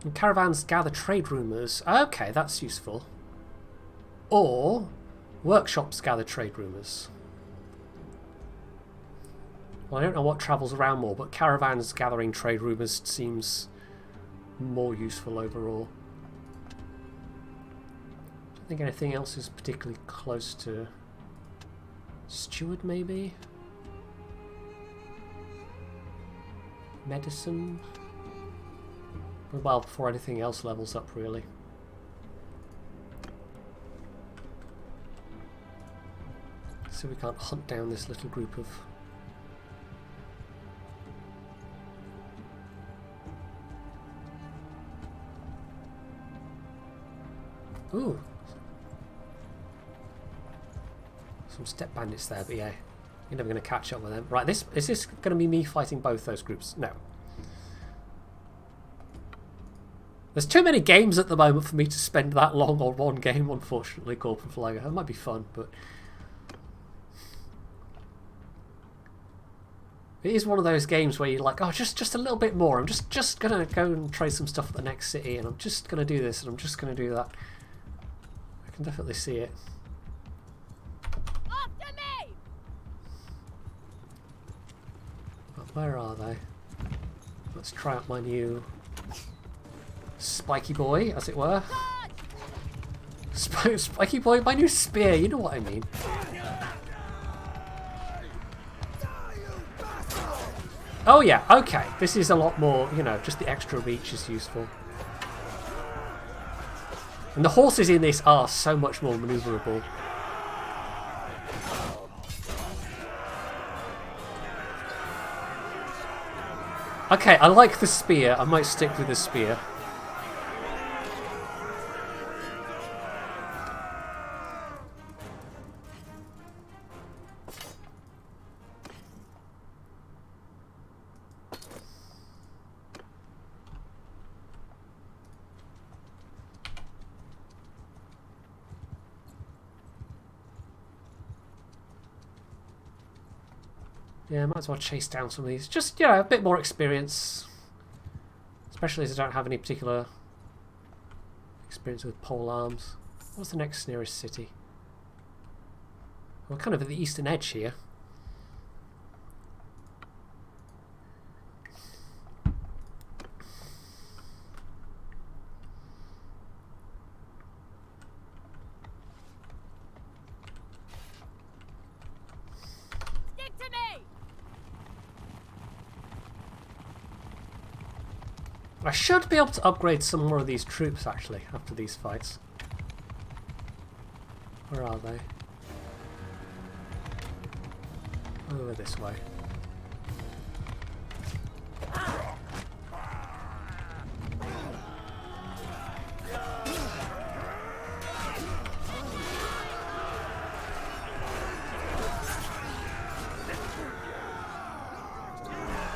And caravans gather trade rumours. Okay, that's useful. Or workshops gather trade rumours. Well, I don't know what travels around more, but caravans gathering trade rumours seems more useful overall. I don't think anything else is particularly close to steward, maybe? Medicine? Well, before anything else levels up, really. So we can't hunt down this little group of... Ooh! Some step bandits there, but yeah. You're never going to catch up with them. Right, is this going to be me fighting both those groups? No. There's too many games at the moment for me to spend that long on one game, unfortunately, Corporate Flagger. That might be fun, but... It is one of those games where you're like, oh, just a little bit more. I'm just going to go and trade some stuff at the next city, and I'm just going to do this, and I'm just going to do that. I can definitely see it. After me! But where are they? Let's try out my new... Spiky boy, as it were. Spiky boy, my new spear, you know what I mean. Oh yeah, okay. This is a lot more, you know, just the extra reach is useful. And the horses in this are so much more maneuverable. Okay, I like the spear. I might stick with the spear. Yeah, might as well chase down some of these. Just, you know, a bit more experience. Especially as I don't have any particular experience with pole arms. What's the next nearest city? We're kind of at the eastern edge here. Stick to me! I should be able to upgrade some more of these troops, actually, after these fights. Where are they? Over this way.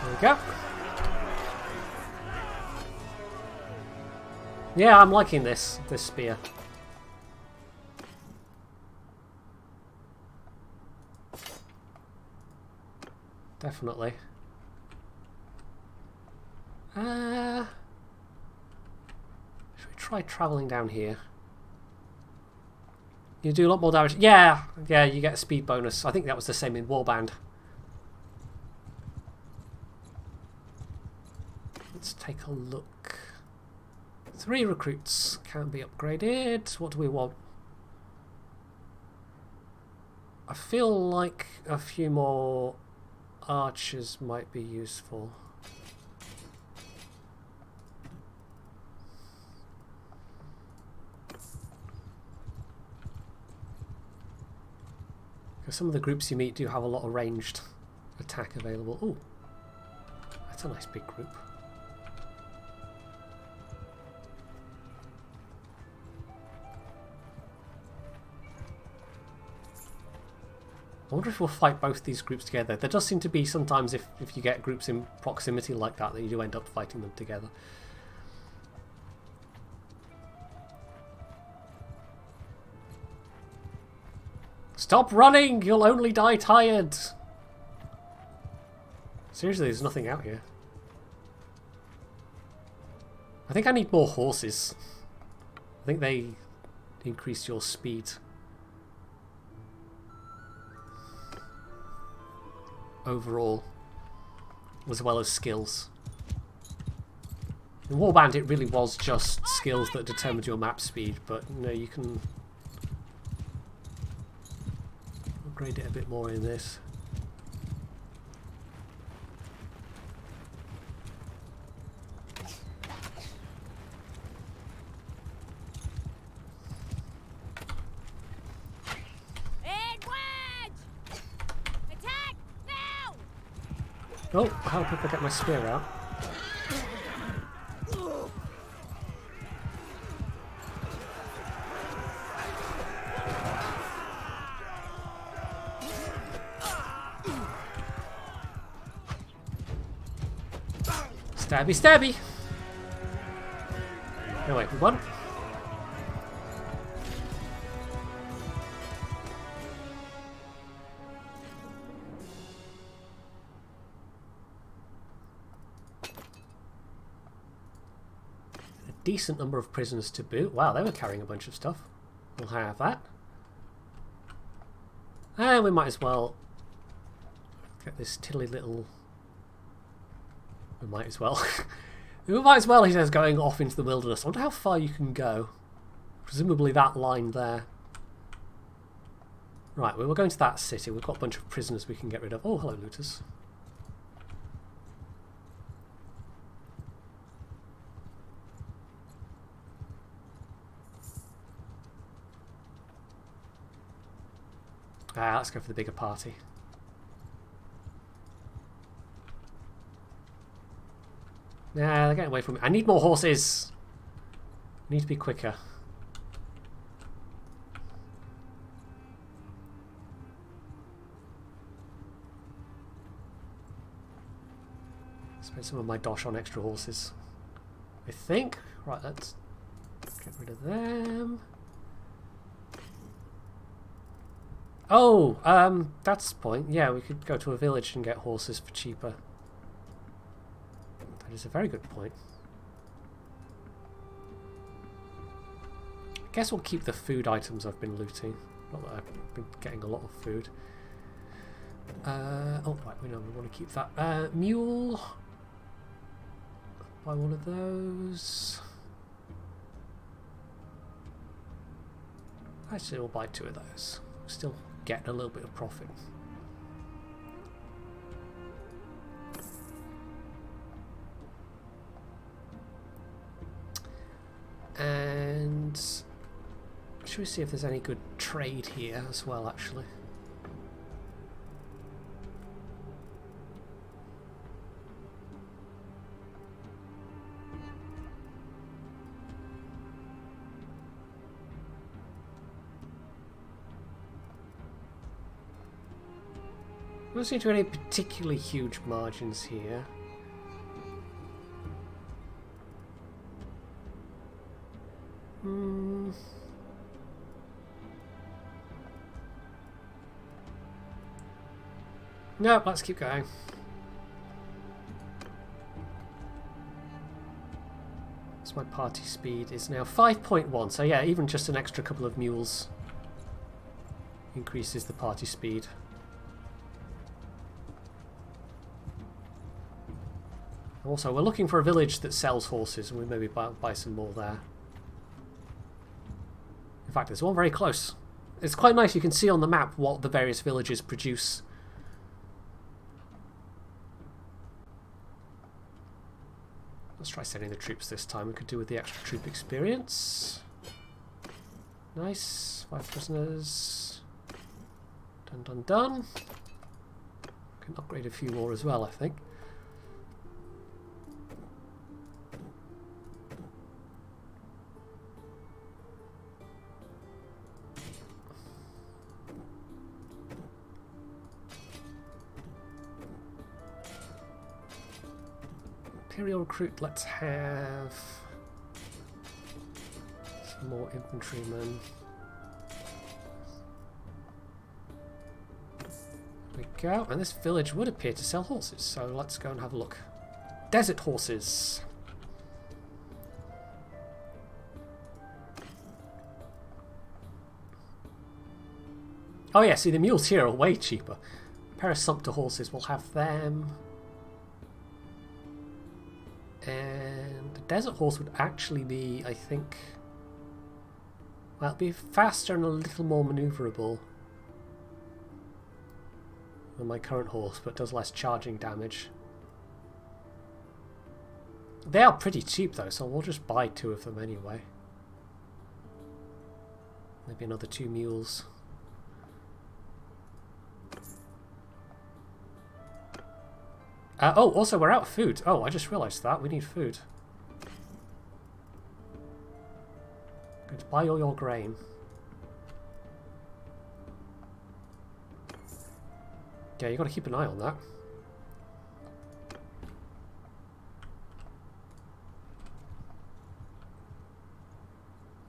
There we go. Yeah, I'm liking this spear. Definitely. Should we try travelling down here? You do a lot more damage. Yeah, you get a speed bonus. I think that was the same in Warband. Let's take a look. 3 recruits can be upgraded. What do we want? I feel like a few more archers might be useful. Because some of the groups you meet do have a lot of ranged attack available. Ooh, that's a nice big group. I wonder if we'll fight both these groups together. There does seem to be sometimes if you get groups in proximity like that you do end up fighting them together. Stop running! You'll only die tired! Seriously, there's nothing out here. I think I need more horses. I think they increase your speed. Overall, as well as skills. In Warband it really was just skills that determined your map speed, but you know, you can upgrade it a bit more in this. Oh, how quick I get my spear out. Stabby, stabby! No, wait, we won? Decent number of prisoners to boot. Wow, they were carrying a bunch of stuff. We'll have that. And we might as well get this tiddly little... We might as well. We might as well, he says, going off into the wilderness. I wonder how far you can go. Presumably that line there. Right, we were going to that city. We've got a bunch of prisoners we can get rid of. Oh, hello, looters. Let's go for the bigger party. Nah, they're getting away from me. I need more horses! I need to be quicker. Spend some of my dosh on extra horses, I think. Right, let's get rid of them. Oh, that's the point. Yeah, we could go to a village and get horses for cheaper. That is a very good point. I guess we'll keep the food items I've been looting. Not that I've been getting a lot of food. Oh, right, we know we want to keep that. Mule. Buy one of those. Actually, we'll buy 2 of those. Still getting a little bit of profit. And should we see if there's any good trade here as well, actually? There don't seem to be any particularly huge margins here. No, let's keep going. So my party speed is now 5.1, so yeah, even just an extra couple of mules increases the party speed. Also, we're looking for a village that sells horses, and we maybe buy some more there. In fact, there's one very close. It's quite nice, you can see on the map what the various villages produce. Let's try sending the troops this time. We could do with the extra troop experience. Nice. 5 prisoners. Done, done, done. Can upgrade a few more as well, I think. Imperial recruit, let's have some more infantrymen. There we go, and this village would appear to sell horses, so let's go and have a look. Desert horses. Oh yeah, see the mules here are way cheaper. A pair of sumpter horses, we'll have them. And the desert horse would actually be, I think, well, it'd be faster and a little more manoeuvrable than my current horse, but does less charging damage. They are pretty cheap though, so we'll just buy 2 of them anyway. Maybe another 2 mules. Oh, also we're out of food. Oh, I just realised that. We need food. Going to buy all your grain. Yeah, you got to keep an eye on that.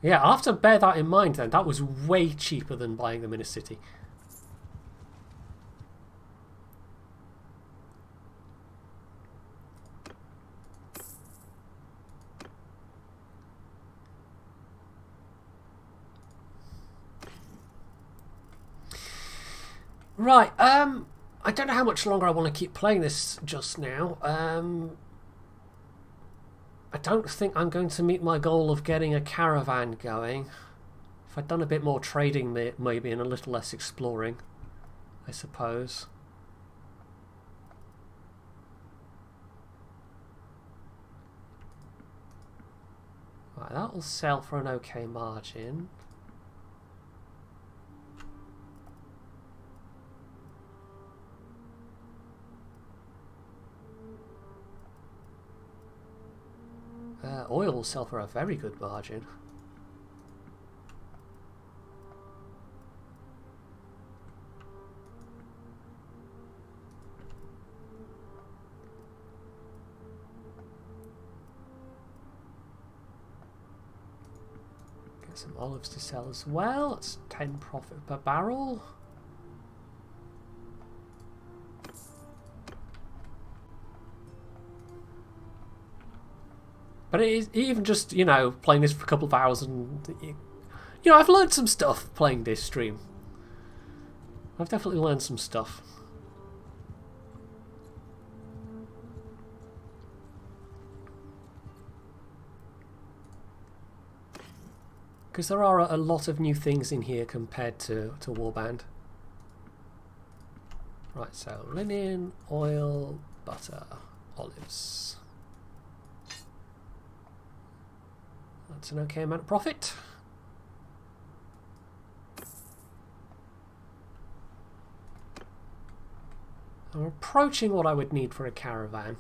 Yeah, I'll have to bear that in mind then. That was way cheaper than buying them in a city. Right, I don't know how much longer I want to keep playing this just now. I don't think I'm going to meet my goal of getting a caravan going. If I'd done a bit more trading maybe and a little less exploring, I suppose. Right, that'll sell for an okay margin. Oil will sell for a very good margin. Get some olives to sell as well. It's 10 profit per barrel. But it is even just, you know, playing this for a couple of hours and, you know, I've learned some stuff playing this stream. I've definitely learned some stuff. Because there are a lot of new things in here compared to Warband. Right, so linen, oil, butter, olives. That's an okay amount of profit. I'm approaching what I would need for a caravan.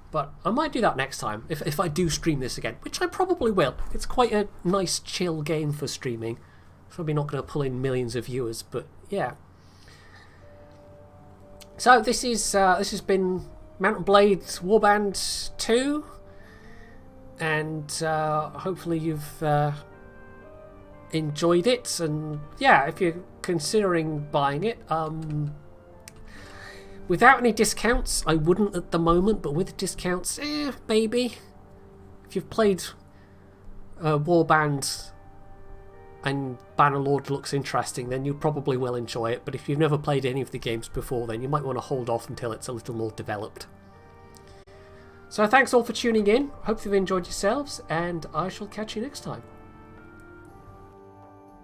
But I might do that next time, if I do stream this again, which I probably will. It's quite a nice chill game for streaming. Probably not going to pull in millions of viewers, but yeah. So this has been Mount and Blade Warband 2, and hopefully you've enjoyed it. And yeah, if you're considering buying it, without any discounts, I wouldn't at the moment, but with discounts, maybe. If you've played Warband and Bannerlord looks interesting, then you probably will enjoy it. But if you've never played any of the games before, then you might want to hold off until it's a little more developed. So thanks all for tuning in. Hope you've enjoyed yourselves, and I shall catch you next time.